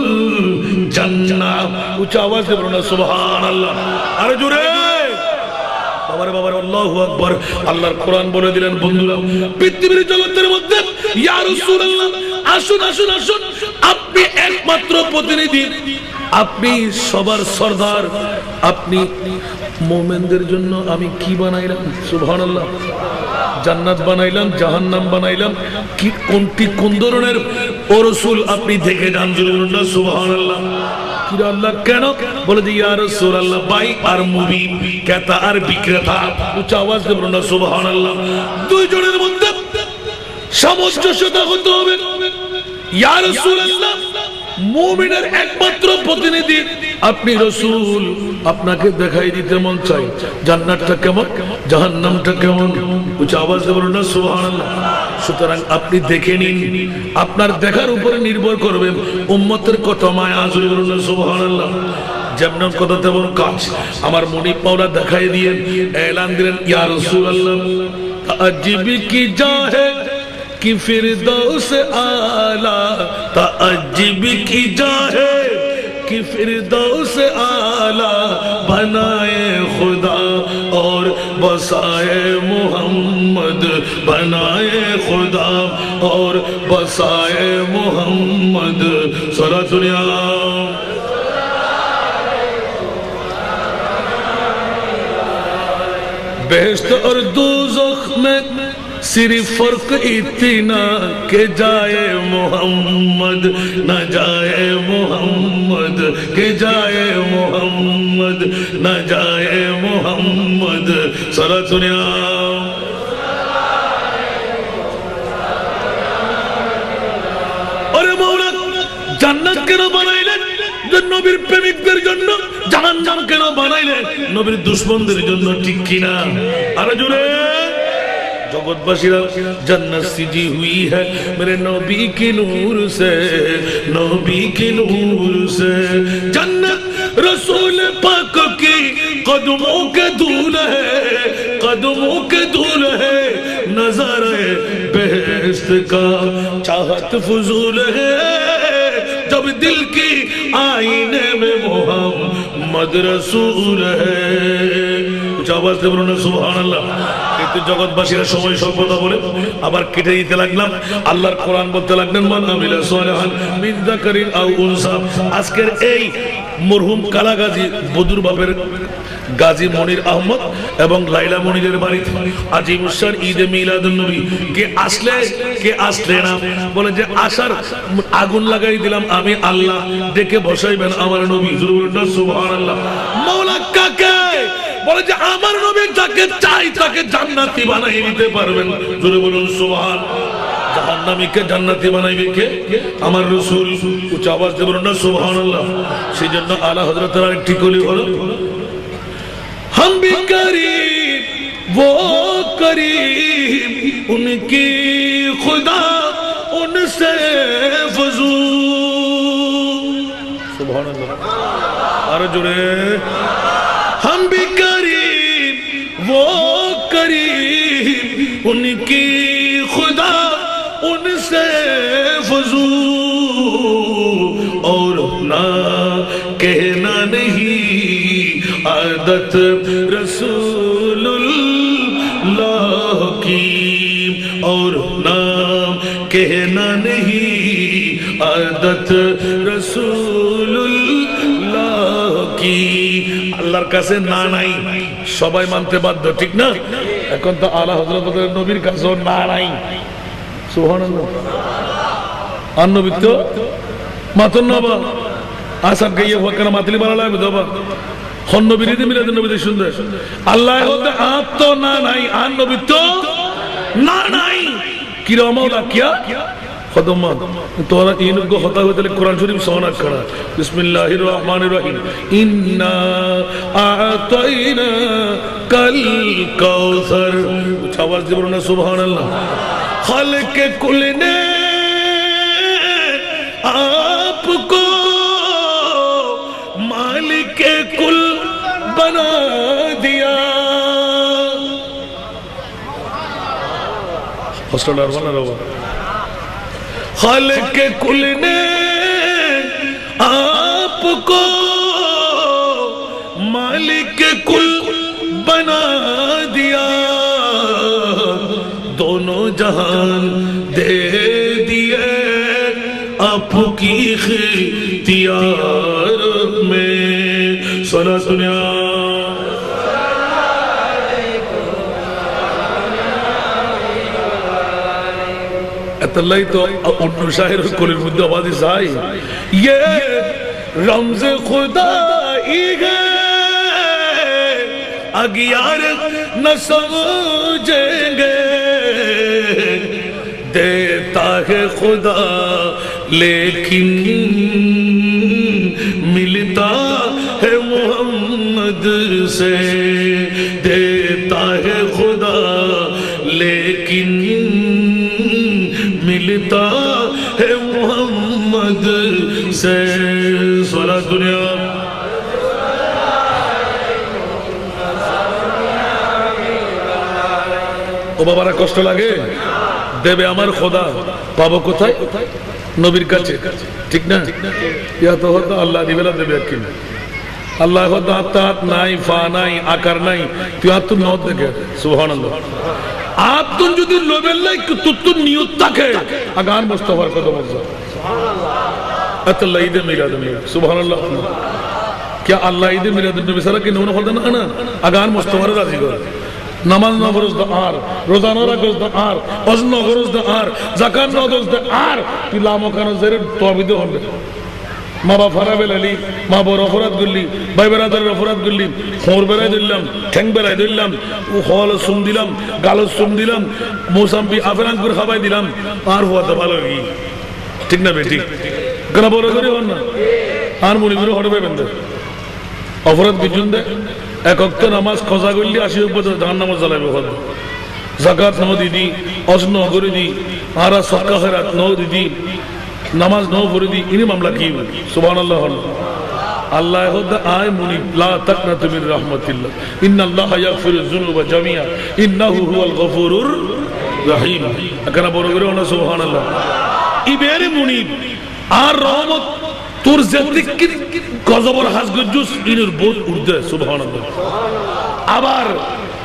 জান্নাহ উচ্চ আওয়াজে বলুন সুবহানাল্লাহ আরে জোরে বাবারে বাবারে আল্লাহু আকবার আল্লাহর কোরআন বলে দিলেন বন্ধুরা পৃথিবীর জগতের মধ্যে ইয়া রাসূলুল্লাহ আসুন আসুন আসুন আপনি একমাত্র প্রতিনিধি আপনি সবার সরদার আপনি মুমিনদের জন্য আমি কি বানাইলাম সুবহানাল্লাহ জান্নাত বানাইলাম জাহান্নাম বানাইলাম কি কোনটি কোন ধরনের ও রাসূল আপনি দেখে যান না সুবহানাল্লাহ কি আল্লাহ কেন বলে যে ইয়া রাসূলুল্লাহ ভাই আর মুভি ক্রেতা আর বিক্রেতা উচ্চ আওয়াজ দিয়ে বলুন না সুবহানাল্লাহ দুইজনের মধ্যে সামঞ্জস্যতা হতে হবে ইয়া রাসূলুল্লাহ মুমিনের একমাত্র প্রতিনিধি আপনি রাসূল আপনাকে দেখাই দিতে মন চাই জান্নাতটা কেমন জাহান্নামটা কেমন উচ্চ আওয়াজ দিয়ে বলুন না সুবহানাল্লাহ সুতরাং আপনি দেখে নিন আপনার দেখার উপরে নির্ভর করবে উম্মতের কত মায়া আসবে বলুন না সুবহানাল্লাহ যেমন কথা তেমন কাজ আমার মুনিব মাওলা দেখাই দিয়েন এলান দিলেন ইয়া রাসূলুল্লাহ তাআজ্জুব কি জাহে कि फिरदौस आला ताज्जुब की जाहे कि फिरदौस आला बनाए खुदा और बसाए मोहम्मद बनाए खुदा और बसाए मोहम्मद सारा दुनिया बेहश्त और दोज़ख में सिर्फ फर्क इतना के जाए मोहम्मद न जाए मोहम्मद के जाए मोहम्मद न जाए मोहम्मद सारा दुनिया अरे मौला जन्नत के न बनाइलेन নবীর প্রেমিকদের জন্য জাহান্নাম কেন বানাইলেন নবীর দুশমনদের জন্য ঠিক কিনা আরে জোরে जगतवासियों जन्नत सजी हुई है मेरे नबी के नूर से नबी के नूर से जन्नत रसूल पाक की कदमों के धूल है कदमों के धूल है नज़ारे बेहश्त का चाहत फजूल है जब दिल की आईने में मोहम्मद रसूल है कुछ आवाज दे बोलो ना सुभान কিন্তু জগৎবাসীরা সময় স্বল্পতা বলে আবার কেটে দিতে লাগলাম আল্লাহর কোরআন বলতে লাগলেন মান আমিলা সালিহান মিন যাকারিন আও উনসা আজকের এই মরহুম কালাগাজী বদুর বাপের গাজী মনির আহমদ এবং লাইলা মনিরের বাড়িতে আজিমুসার ঈদে মিলাদুন নবী কে আসলে না বলে যে আসার আগুন লাগাই দিলাম আমি আল্লাহ ডেকে বসাইবেন আমার নবী সুবহানাল্লাহ মাওলা কাকে বলে যে আমার নবী যাকে চাই তাকে জান্নাতি বানাই দিতে পারবেন জোরে বলুন সুবহান জাহান্নামীকে জান্নাতি বানাইবে কে আমার রাসূল উচ্চ আওয়াজ দিয়ে বলুন না সুবহানাল্লাহ সেজন্য আলা হযরতের আরেকটি কলি হলো हम भी करीब वो करीब उनकी खुदा उनसे फजूल सुभान अल्लाह अरे जुड़े हम भी करीब वो करीब उनकी खुदा उनसे फजूल और ना कहना नहीं आदत रसूलुल्लाह की और नाम कहना नहीं आदत रसूलुल्लाह की আল্লাহর কাছে না নাই সবাই মানতে বাধ্য ঠিক না এখন তো আলা হযরতের নবীর কাছেও না নাই সুবহানাল্লাহ আর নবী তো মাতন নবা আসাব গিয়ে ওয়াকরা মাতলি বালা দবা হন্ন বিরোধী মিলাদ নবী সুন্দর আল্লাহ হতে আপ তো না নাই আর নবী তো না নাই কি রে মাওলা কিয়া খদমা তোরা ইনগো হতা হতে কোরআন শরীফ সোনা করা বিসমিল্লাহির রহমানির রহিম ইন্না আতাইনা কাল কাউসার আওয়াজ দিয়ে বলুন সুবহানাল্লাহ খালকে কুল ने आपको मालिक कुल बनाया हॉस्टल अरवाना रवा खालिक के कुल ने आपको मालिक के कुल बना दिया दोनों जहान दे दिए आपकी इख्तियार में सुना सुनिया अतल्लाई तो उर्दू शायर कुल मुद्दे आवाज़ साई ये रमज़ खुदाई है अगियार न समझेंगे देता है खुदा लेकिन मिलता है मोहम्मद से देता है खुदा लेकिन मिलता है मोहम्मद से सारा दुनिया ও বাবারা কষ্ট লাগে দেবে আমার খোদা পাবো কোথায় নবীর কাছে ঠিক না ইয়া তো হতো আল্লাহ দিবেলা দেবে কিন আল্লাহ হতো হাত নাই ফা নাই আকার নাই তুই হাত ন দেখে সুবহানাল্লাহ आप तुम जो दिन लोबेल्ला तुत्तु नियत तक है अगान मुस्तफा को तो मज़ा अतल्ला इधर मिलाद में सुबहानल्लाह क्या अल्लाह इधर मिलाद में बिसारा कि नौना खोलता ना अगान मुस्तफा राजी कर नमाज ना फरोज द आर रोजाना रखोज द आर अज़न ना फरोज द आर ज़कात ना दोज द आर पिलामो का नज़र तो अभिदो हम মা বাপ হারাবেল আলী মা বড় অপরাধ করলি ভাই বেড়াদারের অপরাধ করলি খোঁর বেড়াই দিলাম ঠ্যাং বেড়াই দিলাম হল সুম দিলাম গালো সুম দিলাম মৌসাম্বি আফেরাঙ্কুর খাবাই দিলাম আর হওয়া তো ভালো কি ঠিক না বেটি কেন বড় করে হন না আর মনে করে হটবে বেঁধে অপরাধ বিজুন দে এক অক্ত নামাজ খোঁজা করলি 80 উপর জাহান নামাজ জ্বালাবে হল জাকাত ন দিদি অজ ন করে দি আর সক্কা খেরাত ন দিদি नमाज नो फरीदी इन्हीं मामला की सुभानअल्लाह अल्लाह खुद आए मुनी ला तक़नतु मिन रहमतिल्लाह इन्नल्लाह यग़फिरु ज़ुनूबा जमीआ इन्नहु हुवल गफ़ूरुर रहीम अकना बोलगरे होना सुभानअल्लाह इबेरे मुनी आर रहमत तुर ज़िक्र गज़बर हज़गजुस इन्हें बहुत उर्दे सुभानअल्लाह आबार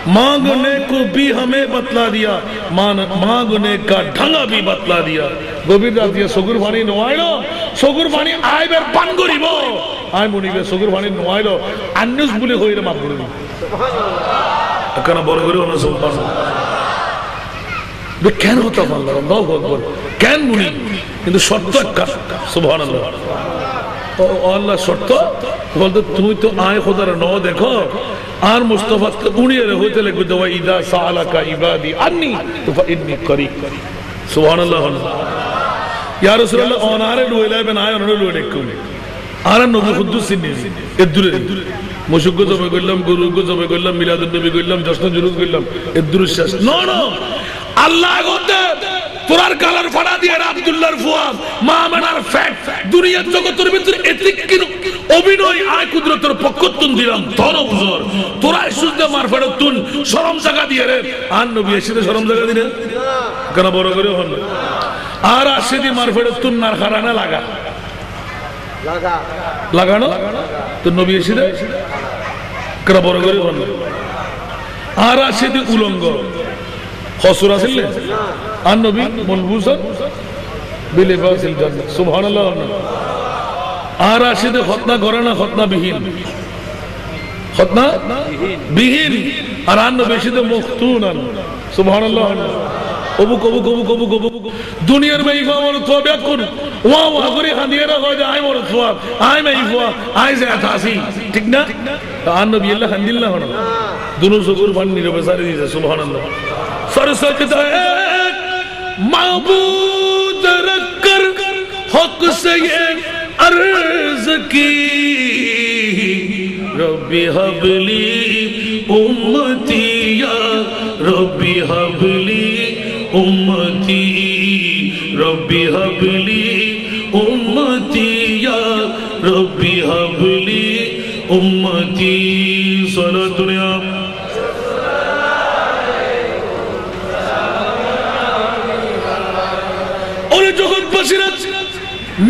मांगने को भी हमें बतला दिया मांगने का ढंगा भी बतला दिया गभीर रात ये सगुर पानी नोआइलो सगुर पानी आए बेर पान करिबो आए मुनि बे सगुर पानी नोआइलो अन्नुस बुले होइरे माफ करे अकना बड़ करे होना सुभान बे केन होता अल्लाह अल्लाहु আকবার केन मुनि কিন্তু শর্ত একটা সুবহানাল্লাহ ও আল্লাহ শর্ত বলতো তুমি তো আয় খোদার ন দেখো আর মুস্তাফা উনিয়ে হইতে লাগবে দওয়া ইদা সালাকা ইবাদি আন্নি ফাইন্নি করিব সুবহানাল্লাহ ইয়া রাসূলুল্লাহ অনারে লইলা বেন আয় অনারে লইলে কোন আর নবী কুদ্দুস সিনি এদুরে মুশুক জবে কইলাম গুরু জবে কইলাম মিলাদুন নবী কইলাম জশ্ন জুলুস কইলাম এদুরে শেষ নো নো আল্লাহ গোতে তোরার কালার ফাড়া দিয়ে আব্দুল্লাহর ফুয়া মা মানার ফ্যাট দুনিয়ার জগতের ভিতরে এতিক কি অভিনয় আয় কুদরতের পক্ষতুন দিলাম ধন হুজুর তোরা সুজদা মার ফাড়তুন শরম জায়গা দিয়ে রে আর নবী এসে শরম জায়গা দিলেন কেন বড় করে হল আর আসেদি মার ফাড়তুন নার খারানা লাগা লাগা লাগানো তো নবী এসে কেন বড় করে হল আর আসেদি উলঙ্গ খসুর আসলে আর নবী মলবুসা বিলিবাসিল জান্নাত সুবহানাল্লাহ আর আসিদে খতনা করে না খতনা বিহীন খতনা বিহীন আর আন বেশিতে মখতুনান সুবহানাল্লাহ অবু কবু কবু কবু কবু দুনিয়ার মেই আমার তওবা কোন ওয়া ওয়া করে হাদিয়ারা হয় যে আই মোর সওয়াব আই মেই ফুয়া আই যে আতাসি ঠিক না আর নবী আল্লাহ হামদুলিল্লাহ হন দুনো সুগুর বান নিরবে সারি দিয়েছে সুবহানাল্লাহ सरसकता है माबूद रखकर हक से ये अर्ज की रब्बी हबली उम्मती या रब्बी हबली उम्मती रब्बी हबली उम्मती या रब्बी हबली उम्मती सारा दुनिया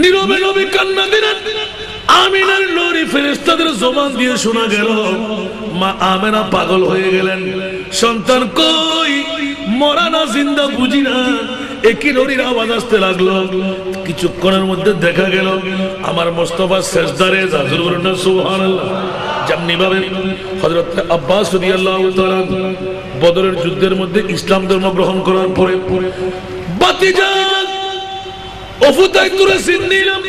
নীরবে নবী কান্না দিলেন। আমিনার নূরি ফেরেশতাদের জবান দিয়ে শোনা গেল, মা আমেনা পাগল হয়ে গেলেন, সন্তান কই, মরা না জিন্দা বুঝি না। একই নূরির আওয়াজ আসতে লাগলো। কিছুক্ষণের মধ্যে দেখা গেল আমার মুস্তাফা সেজদারে জাজুর বলেন সুবহানাল্লাহ। যেমনি ভাবে হযরত আব্বাস রাদিয়াল্লাহু তাআলা বদরের যুদ্ধের মধ্যে ইসলাম ধর্ম গ্রহণ করার পরে বাতিজা অফুতাই করে সিন্নিলাম,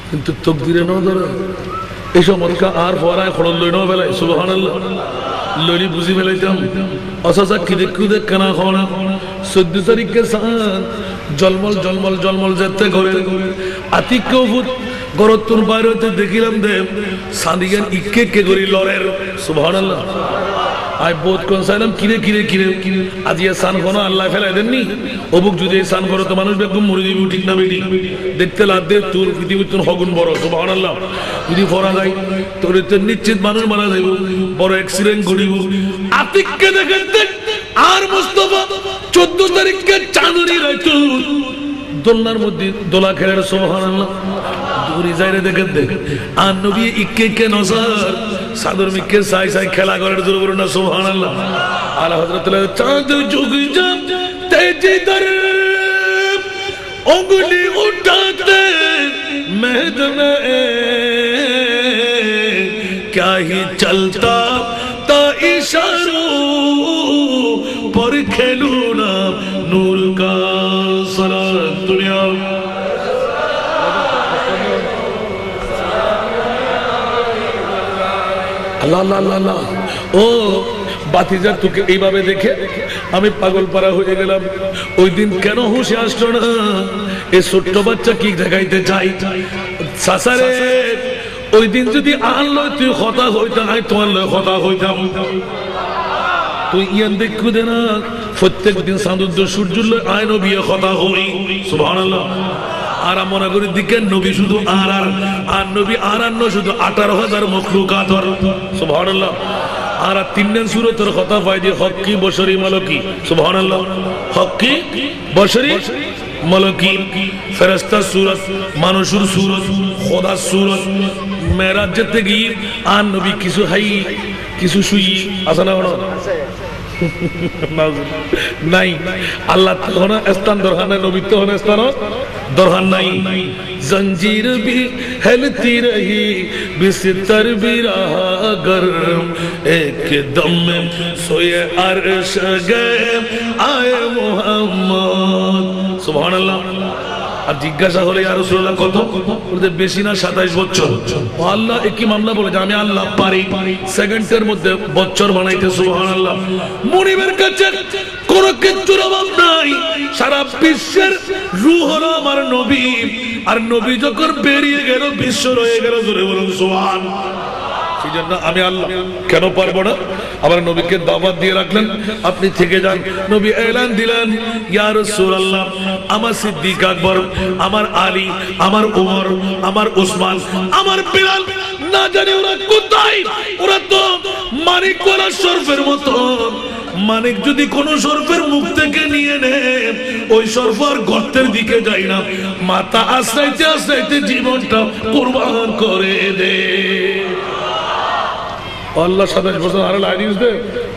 কিন্তু তকদিরে ন ধরে এই সমস্যা আর ফরায় খড়ল লই ন বেলায় সুবহানাল্লাহ লইলি বুঝি ফেলাইতাম। অসসা কিদে কুদে কানা খনা 14 তারিখে সান জলমল জলমল জলমল যেতে করে আতিক্য ভূত গরতুর বাইরেতে দেখিলাম দে সাদিগান ইক্কে কে গরি লরের সুবহানাল্লাহ। আই বোধ কোন সাইলাম কিরে কিরে কিরে আজিয়া সান কোন আল্লাহ ফেলাই দেননি। অবুক যদি সান করো তো মানুষ বেগম মরে দিবি, ঠিক না বেটি? দেখতে লাগবে তোর পৃথিবীর তোর হগুন বড় সুবহানাল্লাহ। যদি ফরা যায় তোর তো নিশ্চিত মানুষ মারা যাইব, বড় অ্যাক্সিডেন্ট ঘটিব। আতিককে দেখেন আর মুস্তাফা 14 তারিখে চাঁদনি রাইতো দোলনার মধ্যে দোলা খেলার সুবহানাল্লাহ। দূরে যাইরে দেখেন দেখ আর নবী ইক্কে কে নসার সাদর মিকে সাই সাই খেলা করার জোর বলুন না সুবহানাল্লাহ। আলা হযরত চাঁদ যুগ যাব তেজি দর उंगली उठाते महद में क्या ही चलता ता इशारों पर खेलू ना नूर का सरा दुनिया। अल्लाह अल्लाह अल्लाह ओ বাতিজা তোকে এইভাবে দেখে আমি পাগল পারা হয়ে গেলাম। ওই দিন কেন হুঁশে আসলো না? এই ছোট্ট বাচ্চা কি দেখাইতে চাই সাসারে, ওই দিন যদি আনলো তুই কথা হইতাম, আমি তোমার কথা হইতাম। তুই ইয়ান দেখু দে না প্রত্যেক দিন সান্দুদ্দ সূর্য আইন বিয়ে কথা হই সুবহানাল্লাহ। আর মনে করি দিকে নবী শুধু আর নবী আর শুধু 18,000 মখলুকাত সুবহানাল্লাহ। আর 3 দিন সুরতের কথা পাই যে হক্কি বশরি মালকি সুবহানাল্লাহ। হক্কি বশরি মালকি ফেরেশতা সুরত, মানুষের সুরত, খোদার সুরত। মেরাজ যেতে গিয়ে আর নবী কিছু হাই কিছু শুই আছে না নাই? আল্লাহ তো হনা স্থান দরকার নাই, নবী তো হনা স্থান দরকার নাই। জঞ্জির भी हिलती रही बिस्तर भी रहा गर्म एक दम में सोए अर्श गए आए मोहम्मद सुभान अल्लाह। আর জিজ্ঞাসা হলে ইয়া রাসূলুল্লাহ কত? বলতে বেশি না 27 বছর। ও আল্লাহ একই মামলা বলে যে আমি আল্লাহ পারি সেকেন্ডের মধ্যে বছর বানাইতে সুবহানাল্লাহ। মুনিবের কাছে কোন কিছুর অভাব নাই, সারা বিশ্বের রূহ হলো আমার নবী। আর নবী যখন বেরিয়ে গেল বিশ্ব রয়ে গেল, জোরে বলুন সুবহানাল্লাহ। সেজন্য আমি আল্লাহ কেন পারবো না? আবার নবীকে দাওয়াত দিয়ে রাখলেন, আপনি থেকে যান। নবী এলান দিলেন, ইয়া রাসূলুল্লাহ আমার সিদ্দিক আকবর, আমার আলী, আমার ওমর, আমার উসমান, আমার বিলাল, না জানি ওরা কোথায়। ওরা তো মানিক ওরা সরফের মতো। মানিক যদি কোন সরফের মুখ থেকে নিয়ে নেয়, ওই সরফ আর গর্তের দিকে যায় না, মাথা আশ্রাইতে আশ্রাইতে জীবনটা কুরবান করে দে। আল্লাহ 27 বছর আর লাইনিস দে,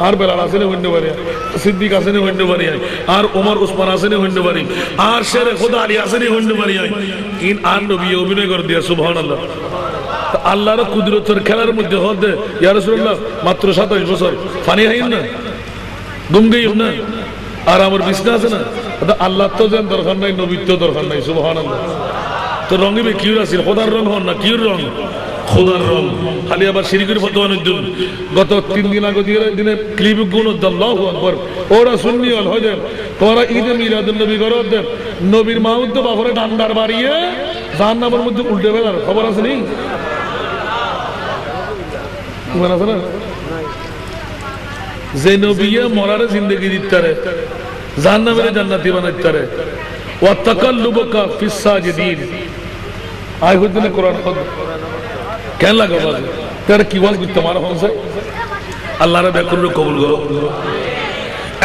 আর বেলাল আসেনি হইতে পারি, সিদ্দিক আসেনি হইতে পারি, আর ওমর উসমান আসেনি হইতে পারি, আর শেরে খোদা আলী আসেনি হইতে পারি। ইন আর নবী অভিনয় করে দিয়া সুবহানাল্লাহ। আল্লাহর কুদরতের খেলার মধ্যে হদে ইয়া রাসূলুল্লাহ মাত্র 27 বছর পানি হাইন না, ঘুম গই না, আর আমার বিছনা আছে না। আল্লাহ তো যেন দরকার নাই, নবীর তো দরকার নাই সুবহানাল্লাহ। তো রঙে বে কিউর আছে, খোদার রং হন না, কিউর রং খোদার রং। খালি আবার শিরকের ফতোয়া নজুল গত 3 দিন আগে দিনে ক্লিপ গুণ আল্লাহু আকবার ওরা সুন্নি হল হয় যায়। তোরা ঈদে মিলাদুন নবী গরদ দে নবীর মাউদ্দ বাফরে ডান্ডার বাড়িয়ে জাহান্নামের মধ্যে উল্টে বেলার খবর আছে নি? ইমান আছে না? যে নবীয়ে মরারে জিন্দেগি দিতারে, জাহান্নামের জান্নাতি বানাইতারে। ওয়া তাকাল্লুবুকা ফিস সাজিদিন আই হুদিনে কোরআন খদ কেন লাগা বাজে তার কি ওয়াজ করতে মারা হনছে। আল্লাহর বেকুর কবুল করো।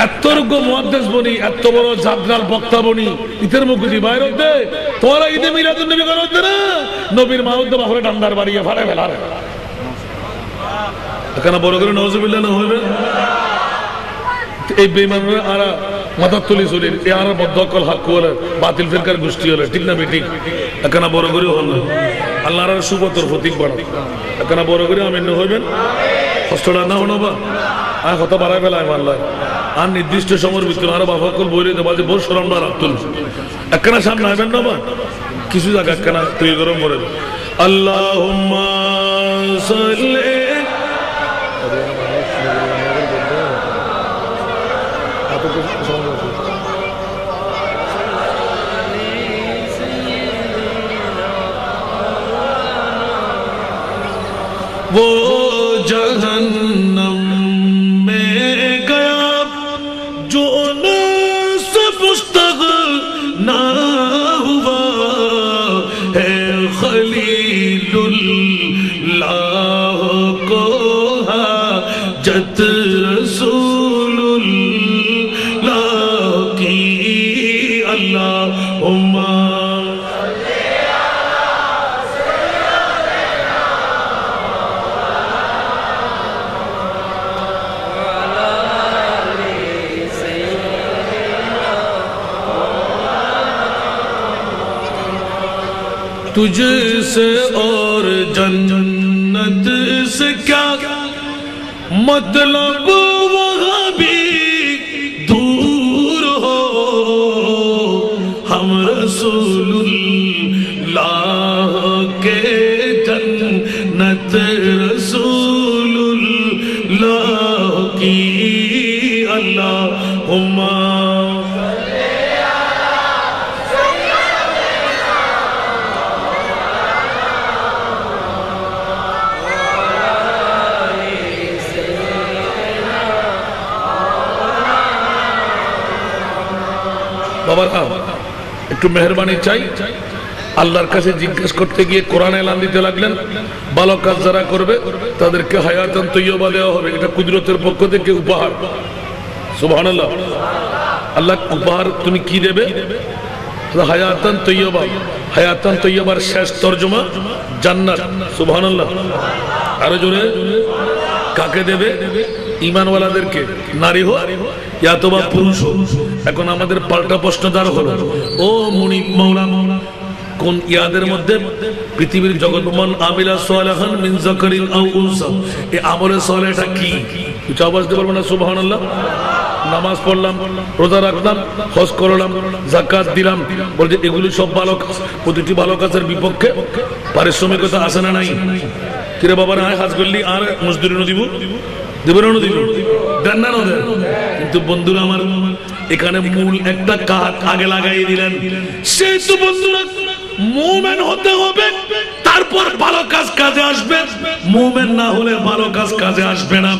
এতর্গ মুহাদ্দিস বনি, এত বড় জাদরাল বক্তা বনি, ঈদের মুখুজি বাইর হতে তোরা ঈদে মিলাদুন নবী করতে না, নবীর মাউদ্দ বাহরে ডান্ডার বাড়িয়ে ফাড়ে ফেলার এখানে বড় করে নওয়াজুবিল্লাহ না হইবে। এই বেঈমানরা আর মাথার তুলি চলির এ আর বদ্ধকল হক হলে বাতিল ফিরকার গোষ্ঠী হলে ঠিক না বেঠিক এখানে বড় করে হল না। আল্লাহর সুবতর প্রতীক বাড়া এখানে বড় করে আমিন হইবেন। কষ্টটা না হনবা আর কথা বাড়াই ফেলায় আল্লাহ আর নির্দিষ্ট সময়ের ভিতরে আরো বাফাকল বইলে দেবা যে বহু সরম বা রাখতুল একখানা সামনে আইবেন না বা কিছু জায়গা একখানা তুই গরম করে আল্লাহুম্মা সাল্লি वो जहन्नम में गया जो से मुस्तग़ना हुआ है खलीलुल्लाह को हाजत रसूलुल्लाह की अल्लाहुम्मा तुझसे और जन्नत से क्या मतलब वहाँ भी दूर हो हम रसूलुल्लाह के जन्नत रसूलुल्लाह की अल्लाहुम्मा বাবারা একটু মেহেরবানি চাই। আল্লাহর কাছে জিজ্ঞেস করতে গিয়ে কোরআন এলান দিতে লাগলেন ভালো কাজ যারা করবে তাদেরকে হায়াতান তৈয়বা দেওয়া হবে, এটা কুদরতের পক্ষ থেকে উপহার। সুবহানাল্লাহ। আল্লাহ উপহার তুমি কি দেবে? হায়াতান তৈয়বা। হায়াতান তৈয়বার শেষ তরজমা জান্নাত। সুবহানাল্লাহ। আরো জোরে কাকে দেবে? ঈমানওয়ালাদেরকে, নারী হোক অথবা পুরুষ হোক। এখন আমাদের পাল্টা প্রশ্নদার হলো, ও মুনিব মাওলা, কোন ইয়াদের মধ্যে পৃথিবীর জগৎমান আমিলা সালিহান মিন যাকারিন আও উনসা, এই আমলে সালেহটা কি? কিছু আওয়াজ দিতে পারবেন না? সুবহানাল্লাহ। নামাজ পড়লাম, রোজা রাখলাম, হজ করলাম, যাকাত দিলাম, বলছে এগুলো সব ভালো কাজ। প্রতিটি ভালো কাজের বিপক্ষে পারিশ্রমিকতা আছে না নাই? কিরে বাবা না হাজ করলি আর মজদুরি দিব দেবেন না দিব দেন না দেন। কিন্তু বন্ধুরা আমার এখানে মূল একটা কাজ আগে লাগাই দিলেন, সেই তো বন্ধুরা মুমিন হতে হবে, তারপর ভালো কাজ কাজে আসবে। মুমিন না হলে ভালো কাজ কাজে আসবে না।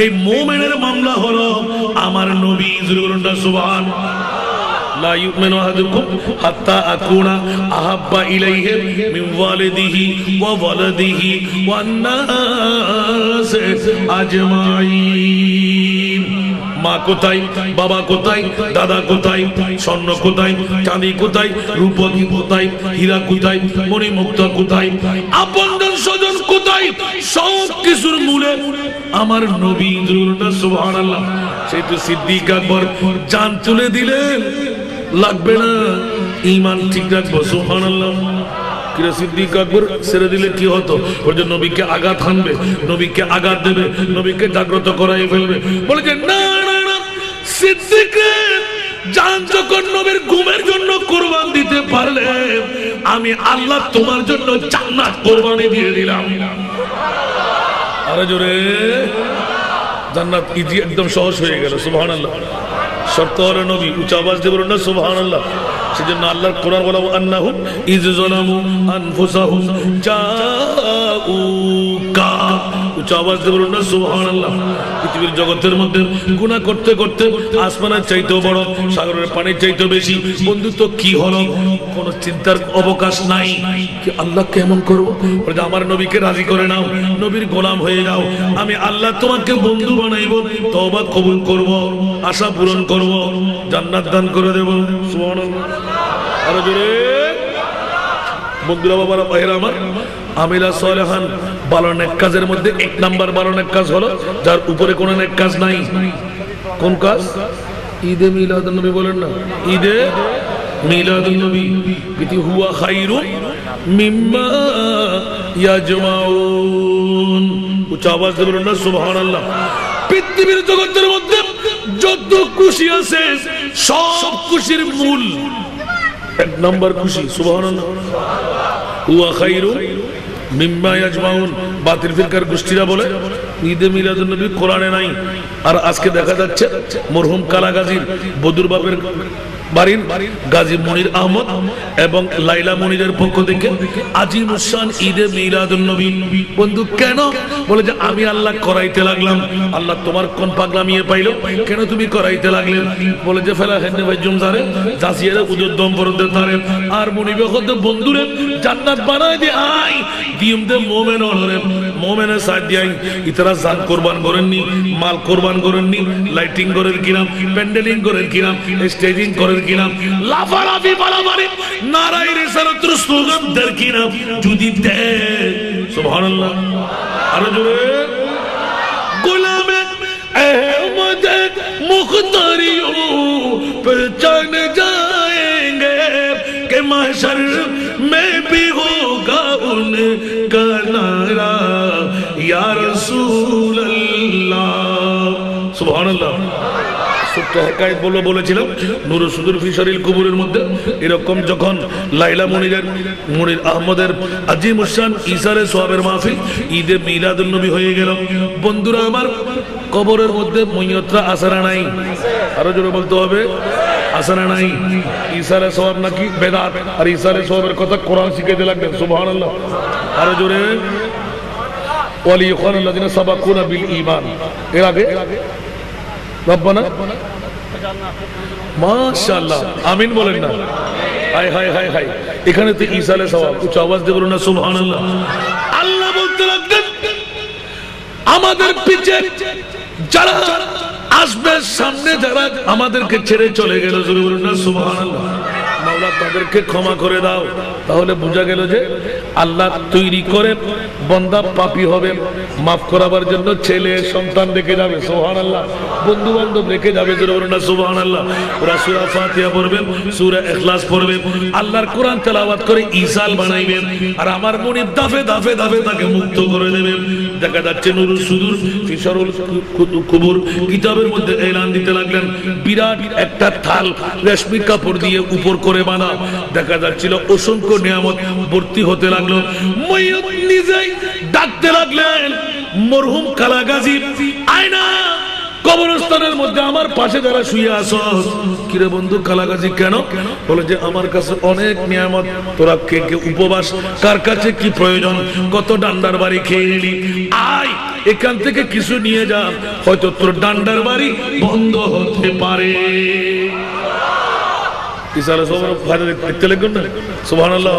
এই মুমিনের মামলা হলো আমার নবী সুবহানাল্লাহ। লা ইউমিনু আহাদুকুম হাত্তা আকুনা আহাব্বা ইলাইহি মিন ওয়ালিদিহি ওয়া ওয়ালাদিহি ওয়ান নাস আজমাইন। মা কোথায়, বাবা কোথায়, দাদা কোথায়, স্বর্ণ কোথায়, চাঁদি কোথায়, রূপা কোথায়, হীরা কোথায়, মণিমুক্তা কোথায়, আপনজন স্বজন কোথায়, সব কিছুর মূলে আমার নবী সুবহানাল্লাহ। সেই তো সিদ্দিক আকবর জান তুলে দিলেন, লাগবে না, ঈমান ঠিক রাখবো। সুবহানাল্লাহ। কিরা সিদ্দিক আকবর ছেড়ে দিলে কি হতো? ওর জন্য নবীকে আঘাত হানবে, নবীকে আঘাত দেবে, নবীকে জাগ্রত করাই ফেলবে। বলে যে না না না, সিদ্দিক জান যখন নবীর ঘুমের জন্য কুরবান দিতে পারলে, আমি আল্লাহ তোমার জন্য জান্নাত কুরবানি দিয়ে দিলাম। আরে জোরে জান্নাত ইজি একদম সহজ হয়ে গেল। সুবহানাল্লাহ। শর্ত হলো নবী উচ্চ আওয়াজ দিয়ে বলুন না সুবহানাল্লাহ। সেজন্য আল্লাহর কোরআন বলা আন্নাহুম ইয যালামু আনফুসাহুম জাউকা উচ্চ আওয়াজ দিয়ে বলুন না সুবহানাল্লাহ। পৃথিবীর জগতের মধ্যে গুনাহ করতে করতে আসমানের চাইতেও বড়, সাগরের পানির চাইতেও বেশি। বন্ধুত্ব কি হলো, কোনো চিন্তার অবকাশ নাই। কি আল্লাহ কেমন করবো, আমার নবীকে রাজি করে নাও, নবীর গোলাম হয়ে যাও, আমি আল্লাহ তোমাকে বন্ধু বানাইব, তওবা কবুল করব, আশা পূরণ করব, জান্নাত দান করে দেব। সুবহানাল্লাহ। আরো জোরে। বন্ধুরা, বাবারা, ভাইয়েরা আমার, আমিলা সালেহান, ভালো নেক কাজের মধ্যে 1 নাম্বার ভালো নেক কাজ হলো যার উপরে কোনো নেক কাজ নাই। কোন কাজ? ঈদে মিলাদুন নবী বলেন না, ঈদে মিলাদুন নবী। ইতি হুয়া খায়রুম মিম্মা ইয়াজমাউন। উচ্চ আওয়াজ দিয়ে বলুন না সুবহানাল্লাহ। পৃথিবীর জগতের মধ্যে যত খুশি আছে সব খুশির মূল 1 নাম্বার খুশি। সুবহানাল্লাহ। হুয়া খায়রুম মিম্মা ইয়াজমাউন। বাতিল ফিরকার গোষ্ঠীরা বলে ঈদে মিলাদুন নবী কোরআনে নাই। আর আজকে দেখা যাচ্ছে মরহুম কালাগাজীর বদুর বাপের বাড়ির গাজী মনির আহমদ এবং লাইলা মনিরের পক্ষ থেকে আজিমুসান ঈদে মিলাদুন নবী। বন্ধু কেন? বলে যে আমি আল্লাহ করাইতে লাগলাম। আল্লাহ তোমার কোন পাগলামিয়ে পাইলো, কেন তুমি করাইতে লাগলেন? বলে যে ফেলা হেনে ভাই জুমজারে জাসিয়ারে উদর দম পরতে তারে আর মনিবে হতে বন্ধুরে জান্নাত বানাই দে আই দিম দে মোমেন হলরে মোমেনে সাথ দিয়াই। ইতারা জান কুরবান করেননি, মাল কুরবান করেননি, লাইটিং করেন কিনা, প্যান্ডেলিং করেন কিনা, স্টেজিং করেন কিনা, লাফালাফি পালামারি নারাই রিসালাতুর স্লোগান দের কিনা, যদি দে সুবহানাল্লাহ। আর জোরে। গোলামে আহমদ মুখতারিও পহচান जाएंगे कि महशर में भी होगा उनका नारा या रसूल अल्लाह। सुबहानाल्लाह। বলেছিলাম নূর সুদূর ফিশারিল কুবুরের মধ্যে এরকম যখন লাইলা মনির আহমদের আজিমুসান ইসারে সোয়াবের মাহফিল ঈদে মিলাদুন নবী হয়ে গেল। বন্ধুরা আমার, কবরের মধ্যে মইয়তরা আসারা নাই। আরো জোরে বলতে হবে, আসারা নাই। ইসারে সোয়াব নাকি বেদাত, আর ইসারে সোয়াবের কথা কোরআন শিখাইতে লাগবেন। সুবহানাল্লাহ। আরো জোরে। ওয়ালিয়াকুনাল্লাযিনা সাবাকুনা বিল ঈমান। এর আগে রব্বানা মাশাআল্লাহ আমিন বলেন না। হায় হায় হায় হায়, এখানে তো ঈসা আলাইহিস সালাম। উচ্চ আওয়াজ দিয়ে বলুন না সুবহানাল্লাহ। আল্লাহ বলতে লাগলেন আমাদের পিছে যারা আসবে, সামনে যারা আমাদেরকে ছেড়ে চলে গেল, জোরে বলুন না সুবহানাল্লাহ। মাওলা তাদেরকে ক্ষমা করে দাও। তাহলে বোঝা গেল যে আল্লাহ তৈরি করে বান্দা পাপী হবে, মাফ করাবার জন্য ছেলে সন্তান রেখে যাবে। সুবহানাল্লাহ। বন্ধু বান্ধব রেখে যাবে, জোরে বলুন না সুবহানাল্লাহ। ওরা সূরা ফাতিহা পড়বেন, সূরা ইখলাস পড়বেন, আল্লাহর কোরআন তেলাওয়াত করে ঈসাল বানাইবেন, আর আমার মনিব দাফে দাফে দাফে তাকে মুক্ত করে দেবেন। দেখা যাচ্ছে নুরুল সুদূর ফিশারুল কুবুর কিতাবের মধ্যে এলান দিতে লাগলেন, বিরাট একটা থাল রেশমি কাপড় দিয়ে উপর করে বানা। দেখা যাচ্ছিল অসংখ্য নিয়ামত ভর্তি হতে লাগলো। মইয়ত নিজেই ডাকতে লাগলেন, মরহুম কালাগাজী আয়না কবরস্থানের মধ্যে আমার পাশে যারা শুয়ে আছো। কিরে বন্ধু কালাগাজী কেন? বলে যে আমার কাছে অনেক নিয়ামত, তোরা কে কে উপবাস, কার কাছে কি প্রয়োজন, কত ডান্ডার বাড়ি খেয়ে নিলি, আয় এখান থেকে কিছু নিয়ে যা, হয়তো তোর ডান্ডার বাড়ি বন্ধ হতে পারে। সুবহানাল্লাহ।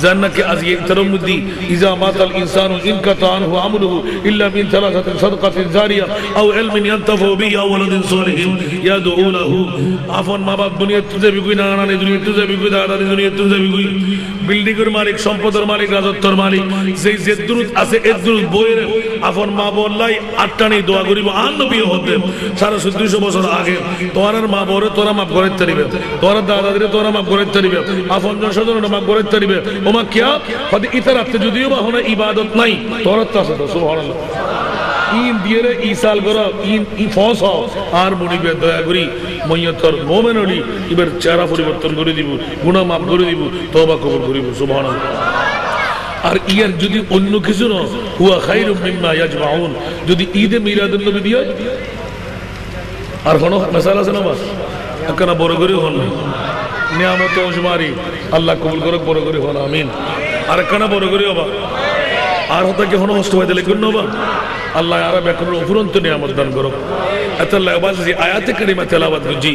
জান্নাত কে আজিয়ে তরমুদি ইজা মাতাল ইনসানু ইনকাতা আনহু আমলুহু ইল্লা মিন সালাসাতিন সাদকাতিন জারিয়া আও ইলমিন ইয়ানতাফু বিহি আও ওয়ালাদিন সালিহিন ইয়াদউ লাহু। আফন মা বাপ দুনিয়া তুজে বিগুই না নানি দুনিয়া তুজে বিগুই দাদা দুনিয়া তুজে বিগুই। বিল্ডিং এর মালিক, সম্পদের মালিক, রাজত্বের মালিক, যেই যে দুরুদ আছে এর দুরুদ বইয়ের আফন মা বললাই আটটানি দোয়া করিব আন নবী হতে 1450 বছর আগে তোর মা বরে তোরা মাফ করে দিবে, তোর দাদা দিরে তোরা মাফ করে দিবে, আফন জন সাধারণ মাফ করে দিবে। ওমা কিয়া হদি ইতারাতে যদিও বা হনা ইবাদত নাই, তোর তো আছে। সুবহানাল্লাহ। ইন দিয়ে ইসাল করা ইন ই ফস আর মনিবে দয়া করি মইয়তর মোমেন হলি এবার চেহারা পরিবর্তন করে দিব, গুনাহ মাফ করে দিব, তওবা কবুল করিব। সুবহানাল্লাহ। আর ইয়ার যদি অন্য কিছু না, হুয়া খায়রুম মিম্মা ইয়াজমাউন, যদি ঈদে মিলাদুন নবী দিয়ে আর কোনো মেসাল আছে না বাস একখানা বড় করে হন নিয়ামত অজমারি আল্লাহ কবুল করুক, বড় করে হন আমিন। আর একখানা বড় করে হবা আর হতা কি হনো হস্ত হইতে লিখুন নবা আল্লাহ আর বেকুর উপরন্ত নিয়ামত দান করো আল্লাহ বাজি আয়াতে কারিমা তেলাওয়াত জি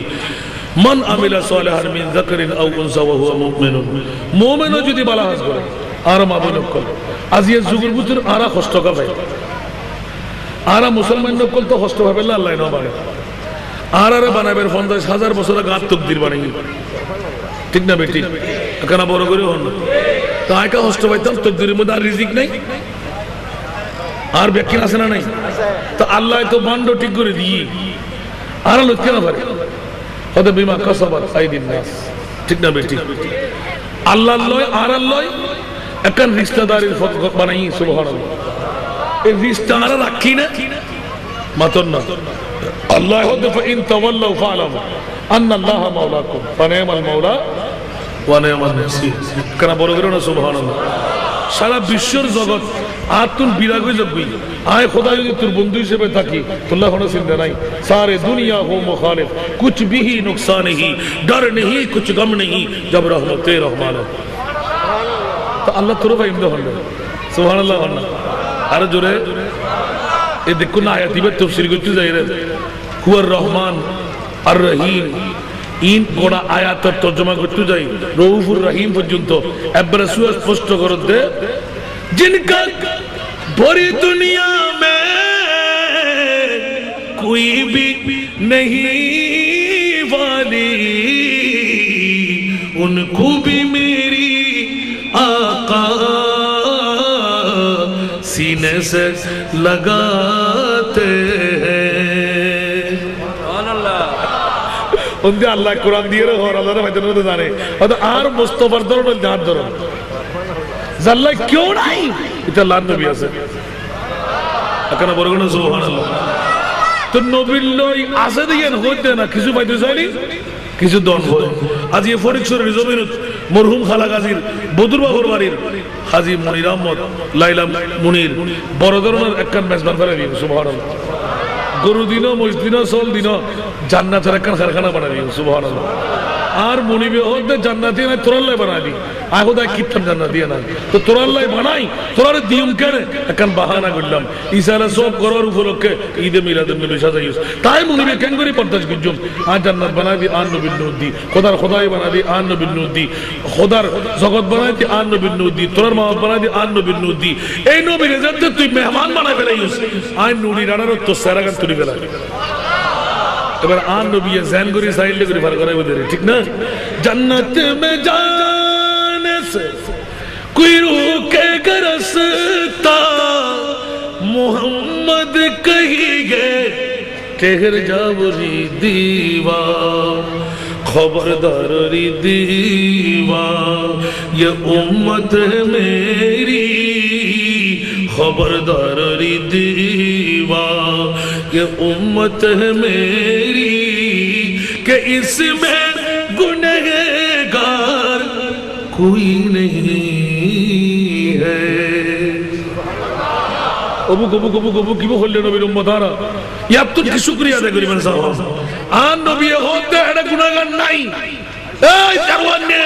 মান আমিলা সালিহান মিন যাকারিন আও উনসা ওয়া হুয়া মুমিনুন মুমিনও যদি বালা হাজ করে আর মাবুল কল আজিয়া যুগের ভিতর আরা কষ্ট কা ভাই আরা মুসলমান নকল তো কষ্ট হবে আল্লাহ না বানায় আর বানাবের 50,000 বছর আগে তকদির বানাই ঠিক না বেটি কেন বড় করে হন তাই কা কষ্ট পাইতাম তকদিরের মধ্যে আর রিজিক নাই আর ব্যাখ্যা আছে না নাই তো আল্লাহ তো বান্ড ঠিক করে দিই আর লোক কেন পারে হয়তো বিমা কাসাবাত আইদিন নাস ঠিক না বেটি আল্লাহ লয় আর আল্লাহ একখান রিশতাদারির বানাই সুবহানাল্লাহ এই রিশতা আর রাখি না মাতন না আল্লাহ হতে ফাইন তাওয়াল্লাউ ফালাম আন্না আল্লাহ মাওলাকুম ফানিমাল মাওলা ওয়া নি'মান নাসির কেন বড় করে না সুবহানাল্লাহ সারা বিশ্বের জগৎ আর তুই বিরাগ হয়ে যাবি আয় খোদা যদি তোর বন্ধু হিসেবে থাকি তোল্লা কোনো চিন্তা নাই সারে দুনিয়া হো মুখালিফ কুছ ভি নুকসান নেই ডর নেই কুছ গম নেই জব রহমতে রহমান তো আল্লাহ তোর ভাই ইমদ হল সুবহানাল্লাহ আল্লাহ আর জোরে এই দেখুন না আয়াত ইবে তাফসীর করতে যাই রে হুয়ার রহমান আর রহিম ইন গোড়া আয়াতের তর্জমা করতে যাই রউফুর রহিম পর্যন্ত একবারে সুস্পষ্ট করে দে जिनका पूरी दुनिया में कोई भी नहीं वाली उनको भी मेरी आका सीने से लगाते हैं उनके अल्लाह कुरान दिए रहे और अल्लाह ने वचन में जाने और आर मुस्तफर दरो न जान दरो জাল্লা কেউ নাই এটা আল্লাহর নবী আছে এখানে বড় কোন সুবহানাল্লাহ তো নবীর লই আছে দিয়েন হইতে না কিছু পাইতে চাইনি কিছু দন হয় আজ এই ফরিদপুরের জমিনত মরহুম খালা গাজীর বদরবাবুর বাড়ির হাজী মনির আহমদ লাইলা মুনির বড় ধরনের একখান মেজবান করে দিন সুবহানাল্লাহ গরু দিনও মসজিদিনও চল দিনও জান্নাতের একখান কারখানা বানাই দিন সুবহানাল্লাহ আর মনিবে হতে জান্নাতি না তোরাল্লাই বানাই দি আহুদা কিতাম জান্নাতি না তো তোরাল্লাই বানাই তোরারে দিউম কেনে এখন বাহানা করলাম ইসারা সব করার উপলক্ষে ঈদে মিলাদুন নবী সাজাইস তাই মনিবে কেন করে পর্দাস গুজুম আর জান্নাত বানাই দি আর নবীর নূর দি খোদাই বানাই দি আর নবীর নূর দি খোদার জগৎ বানাই দি আর নবীর নূর দি তোরার মা বানাই দি আর নবীর নূর দি এই নবীর জানতে তুই মেহমান বানাই ফেলাইস আর নুরি রানার তো সারাগান তুলি ফেলাই এবার আন নবী জান করে সাইল করে ফার করাই বলে ঠিক না জান্নাত মে জানে সে কোই রুকেগা রাস্তা মোহাম্মদ কহিগে ঠেহর যাও রে দীवा खबरदार रे दीवा ये उम्मत है मेरी खबरदार रे दीवा ये उम्मत है मेरी कि इसमें गुनहगार कोई नहीं है अबू कबू कबू कबू की वो होले नबी उम्मत आ रहा ये अब तो की शुक्रिया अदा करी बन साहब आन नबी होते हैं गुनाहगार नहीं ए दारवान ने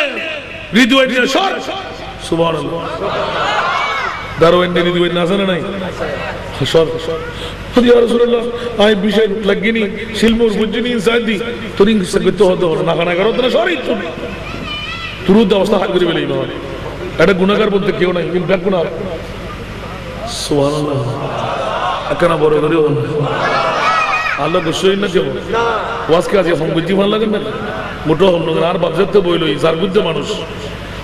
रिदवान ने शर सुभान अल्लाह दारवान ने रिदवान ना जाना नहीं शर या रसूल अल्लाह आई विषय लगनी शिलमोर बुझनी इंसान दी तुरिंग सकते हो तो ना खाना करो तो शर इतु तुरुद अवस्था हाल करी बेले इमाम এটা গুনাহগার বলতে কেউ নাই কিন্তু ব্যাক গুনাহ সুবহানাল্লাহ একনা বড় করে আল্লাহ বসই না দেব ওয়াজ কে আজকে ফঙ্গুজি ভালো লাগে না মোটো হম না আর বাবজত তো বইলই যার বুদ্ধ মানুষ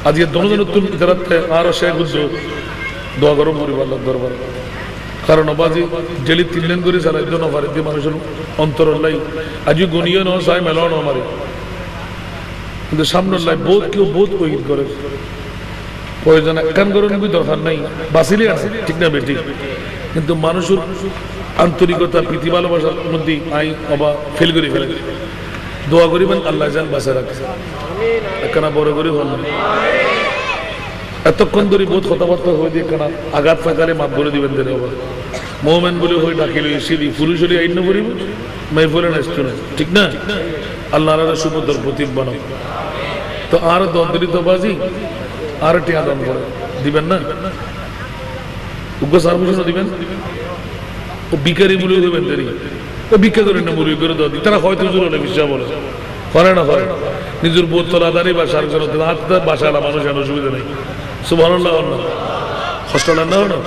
আজকে দনজন তুল ইতারাতে আর শেখ বুদ্ধ দোয়া করো পুরি আল্লাহর দরবারে কারণ বাজি জেলি তিনলেন করে চালাই জন ফারিদি মানুষের অন্তর আল্লাহ আজ গুনিয়ে ন সাই মেলানো আমারে কিন্তু সামনে আল্লাহ বহুত কেউ বহুত কইত করে প্রয়োজন কান করুন কি দরকার নাই বাসিলে আছে ঠিক না বেটি কিন্তু মানুষের আন্তরিকতা প্রীতি ভালোবাসার মধ্যে আই অবা ফেল করে ফেলে দোয়া করিবেন আল্লাহ জান বাঁচা রাখে একখানা বড় করে হল এতক্ষণ ধরে বহুত কথাবার্তা হয়ে দিয়ে একখানা আঘাত ফাঁকালে মাপ বলে দিবেন দেরে বাবা মোমেন বলে হয়ে ডাকিল এসেলি পুরুষ হলে আইন করিব মাই বলে না না ঠিক না আল্লাহ সুপদর প্রতীক বানাও তো আর দন্তরিত বাজি আর টিয়া দান করে দিবেন না উগ্র সার্ভিস দিবেন ও বিকারি বলে দেবেন দেরি ও ভিক্ষা করেন না মুড়ি করে দাও তারা হয়তো জোর হলে বিশ্বাস বলে করে না করে নিজের বোতলা দাঁড়িয়ে বা সার্জন বাসালা মানুষ যেন অসুবিধা নেই সুবহানাল্লাহ হস্টেল না হলো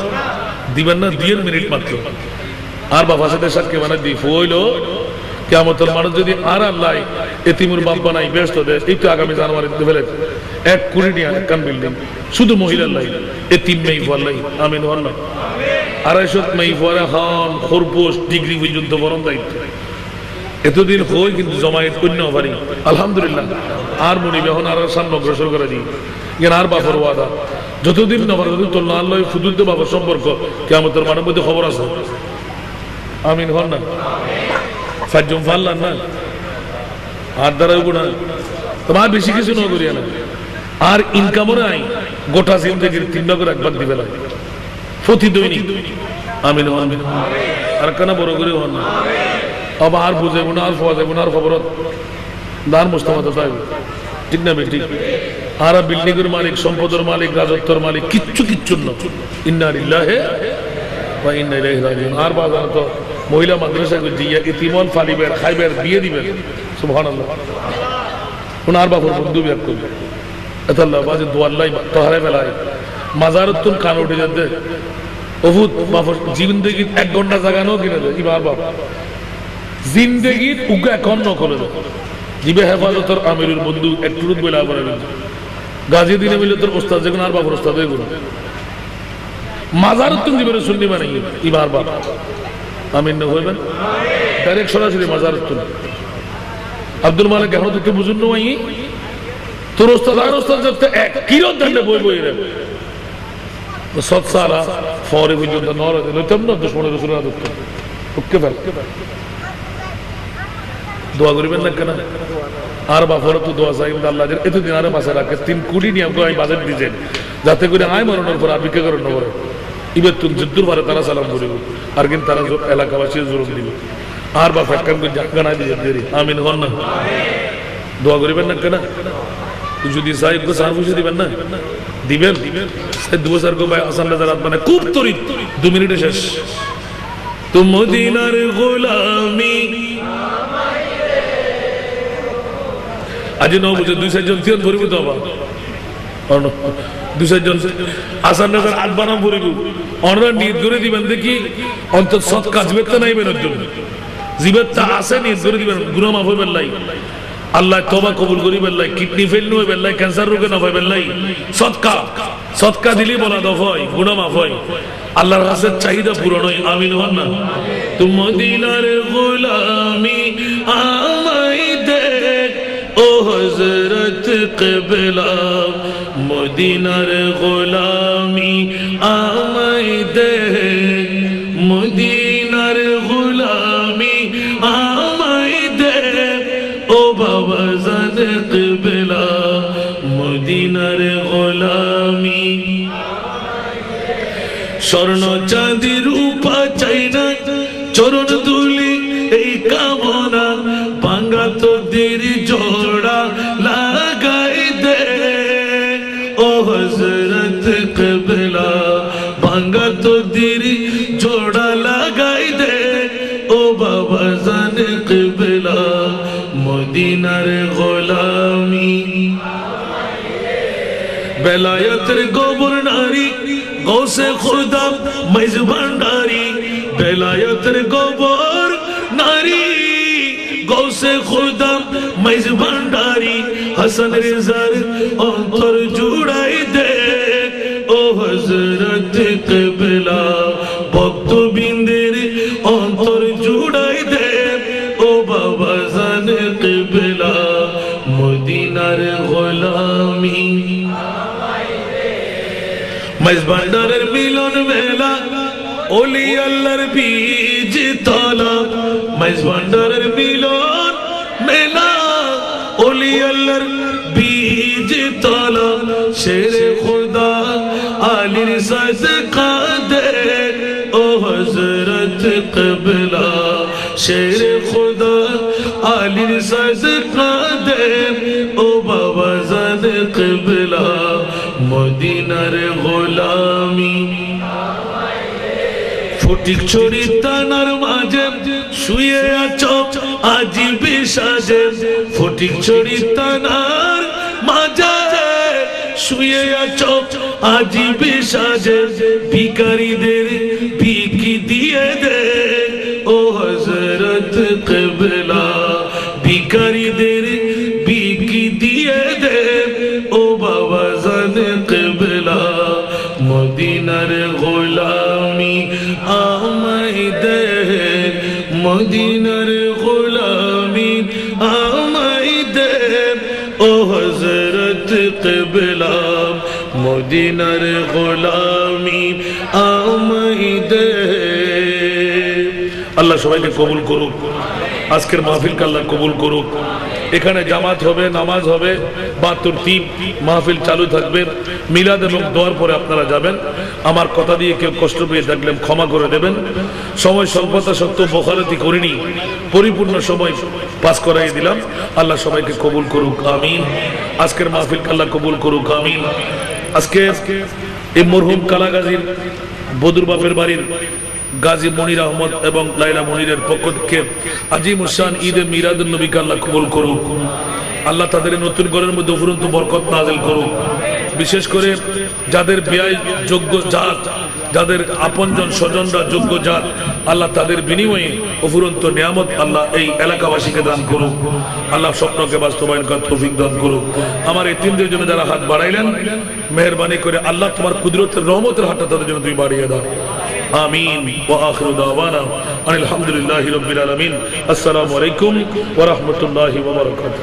দিবেন না দিয়ে মিনিট মাত্র আর বাবা সাথে সাক্ষী মানে দি হইলো কিয়ামতের মানুষ যদি আর আল্লাহ এতিমুর বাপ বানাই ব্যস্ত দেশ এই তো আগামী জানুয়ারিতে ফেলে 1 কোটি টাকা একখান বিল্ডিং শুধু মহিলার লাই এতিম মেই ফলাই আমিন আল্লাহ 250 মেই ফরা খান খরপোশ ডিগ্রি পর্যন্ত বরণ দায়িত্ব এতদিন হই কিন্তু জমায়েত কন্য পারি আলহামদুলিল্লাহ আর মনি যখন আর সামনে অগ্রসর করে দিই জ্ঞান আর বাপর ওয়াদা যতদিন না পারে তো আল্লাহ ফুদুল তো বাবার সম্পর্ক কিয়ামতের মাঠের মধ্যে খবর আছে আমিন হন না ফাজম ফাল্লান না আর দ্বারাও গুণা তোমার বেশি কিছু না করিয়া না আর ইনকামও নাই গোটা জিন্দেগির 3 ভাগের 1 ভাগ দিবে না প্রতি দৈনিক আমিন হন আর কেন বড় করে হন না আবার আর বুঝে না আর ফওয়া যাবে না আর খবর দার মুস্তাফা তো তাই ঠিক না বেটি আর বিল্ডিং এর মালিক সম্পদের মালিক রাজত্বের মালিক কিচ্ছু না ইন্না লিল্লাহি ওয়া ইন্না ইলাইহি রাজিউন আর বাজার তো মহিলা মাদ্রাসা দিয়া ইতিমন ফালিবের খাইবের বিয়ে দিবেন সুবহানাল্লাহ ওনার বাপর বন্ধু বিয়ে করবে আল্লাহ বাজে দোয়াল্লাই তোহারে বেলায় মাজারতুল কান উঠে যাচ্ছে বহুত বাপর জিন্দেগি 1 ঘন্টা জাগানো কিনে দেয় ইমার বাপ জিন্দেগির উগা কন্ন করে দেয় জিবে হেফাজতের আমিরুল বন্ধু একটু বইলা করে গাজী দিনে মিলে তোর ওস্তাদ যেগুলো আর বাপর ওস্তাদ এগুলো মাজারতুল দিবের সুন্নি মানে ইমার বাপ আমিন না হইবেন ডাইরেক্ট সরাসরি মাজারতুল আব্দুল মালিক এখন তো বুঝুন নই তোর ওস্তাদ আর ওস্তাদ যত এক কিরত দণ্ডে বই রে সত সারা ফরে পর্যন্ত নর লইতাম না দুশমনের রাসূল আদত ওকে ফেল দোয়া করিবেন না কেন আর বাপর তো দোয়া চাই আল্লাহ এতদিন আরে বাসা রাখে 3 কোটি নিয়ে আমি বাজেট দিয়েছেন যাতে করে আয় মরণের পর আর ভিক্ষা করেন না করে ইবে তুমি যুদ্ধর পরে তারা সালাম করিব আর কিন্তু তারা এলাকাবাসী জোর দিব আর বাপ একখান করে জাগানা দিয়ে দেরি আমিন হন না দোয়া করিবেন না কেন যদি সাহেব को सार पूछे দিবেন না দিবেন সে দুবছর কো ভাই আসান নজর মানে খুব তরিত 2 মিনিটে শেষ তুম মদিনার গোলামি আজ নও বুঝে 200 জন তিন ভরিব তো বাবা অন 200 জন আসান নজর আট বানাম ভরিব অনরা নিয়ত করে দিবেন দেখি অন্তত সৎ কাজ বেতে নাই বের জন্য জিবাতটা আছে নিয়ত করে দিবেন গুনাহ মাফ হইবে আল্লাহ আল্লাহ তওবা কবুল করিবে আল্লাহ কিডনি ফেল নয় আল্লাহ ক্যান্সার রোগে না হয় আল্লাহ সদকা দিলি বলা দফ হয় গুনাহ মাফ হয় আল্লাহর কাছে চাহিদা পূরণ হয় আমিন হন না তুম মদিনার গোলামি আমায় দে ও হযরত কিবলা মদিনার গোলামি আমায় দে মদিনার গোলামি আমায় দে ও বাবা জান কিবলা মদিনার গোলামি স্বর্ণ চাঁদি রূপা চাই না চরণ ধুলি এই কামনা ভাঙা তোদের জোড়া লাগাই দে ও হযরত কিবলা ভাঙা তোদের জোড়া লাগাই দে ও বাবা জান কিবলা মদিনার গোলামি বেলায়েতের গোবর নারী গৌসে খুদা মেজ ভান্ডারি বেলায়েতের গোবর নারী গৌসে খুদা মেজ ভান্ডারি হাসান রেজার অন্তর জুড়াই দে ও হযরত কিবলা ভক্তবৃন্দের অন্তর জুড়াই দে ও বাবা জান কিবলা মদিনার গোলামি মেজ ভান্ডারের মিলন মেলা ওলি আল্লাহর বীজ তলা মেজ ভান্ডারের মিলন মেলা ওলি আল্লাহর বীজ তলা শেরে খুদা আলীর সাদকা দে ও হযরত কিবলা শেরে খুদা আলীর সাদকা দে ও বাবা জান কিবলা মদিনার গোলামি ফটিকছড়ি থানার মাঝে শুয়ে আছো আজিবে সাজে ফটিকছড়ি থানার মাঝে শুয়ে আছো আজিবে সাজে ভিখারিদের ভিকি দিয়ে দে ও হযরত কিবলা ভিখারিদের ভিকি দিয়ে দে ও বাবা জানে কিবলা মদিনার গোলামি আমায় দে মদিনার গোলামি আমায় দে ও হযরত কিবলা মদিনার গোলামি আমায় দে আল্লাহ সবাইকে কবুল করুক আজকের মাহফিলকে আল্লাহ কবুল করুক এখানে জামাত হবে নামাজ হবে বা তরতিব মাহফিল চালু থাকবে মিলাদ এবং দোয়ার পরে আপনারা যাবেন আমার কথা দিয়ে কেউ কষ্ট পেয়ে থাকলে ক্ষমা করে দেবেন সময় স্বল্পতা সত্ত্বেও বখারতি করিনি পরিপূর্ণ সময় পাস করাই দিলাম আল্লাহ সবাইকে কবুল করুক আমিন আজকের মাহফিলকে আল্লাহ কবুল করুক আমিন আজকে এই মরহুম কালাগাজীর বদুর বাপের বাড়ির গাজী মনির আহমদ এবং লাইলা মনিরের পক্ষ থেকে আজিমুশান ঈদে মিলাদুন নবীকে আল্লাহ কবুল করুক আল্লাহ তাদের নতুন ঘরের মধ্যে উপরন্ত বরকত নাযিল করুক বিশেষ করে যাদের বিয়ায় যোগ্য জাত যাদের আপনজন স্বজনরা যোগ্য জাত আল্লাহ তাদের বিনিময়ে উপরন্ত নিয়ামত আল্লাহ এই এলাকাবাসীকে দান করুক আল্লাহ স্বপ্নকে বাস্তবায়ন করার তৌফিক দান করুক আমার এই তিনদের জন্য যারা হাত বাড়াইলেন মেহেরবানি করে আল্লাহ তোমার কুদরতের রহমতের হাতটা তাদের জন্য তুমি বাড়িয়ে দাও آمين وآخر دعوانا أن الحمد لله رب العالمين السلام عليكم ورحمة الله وبركاته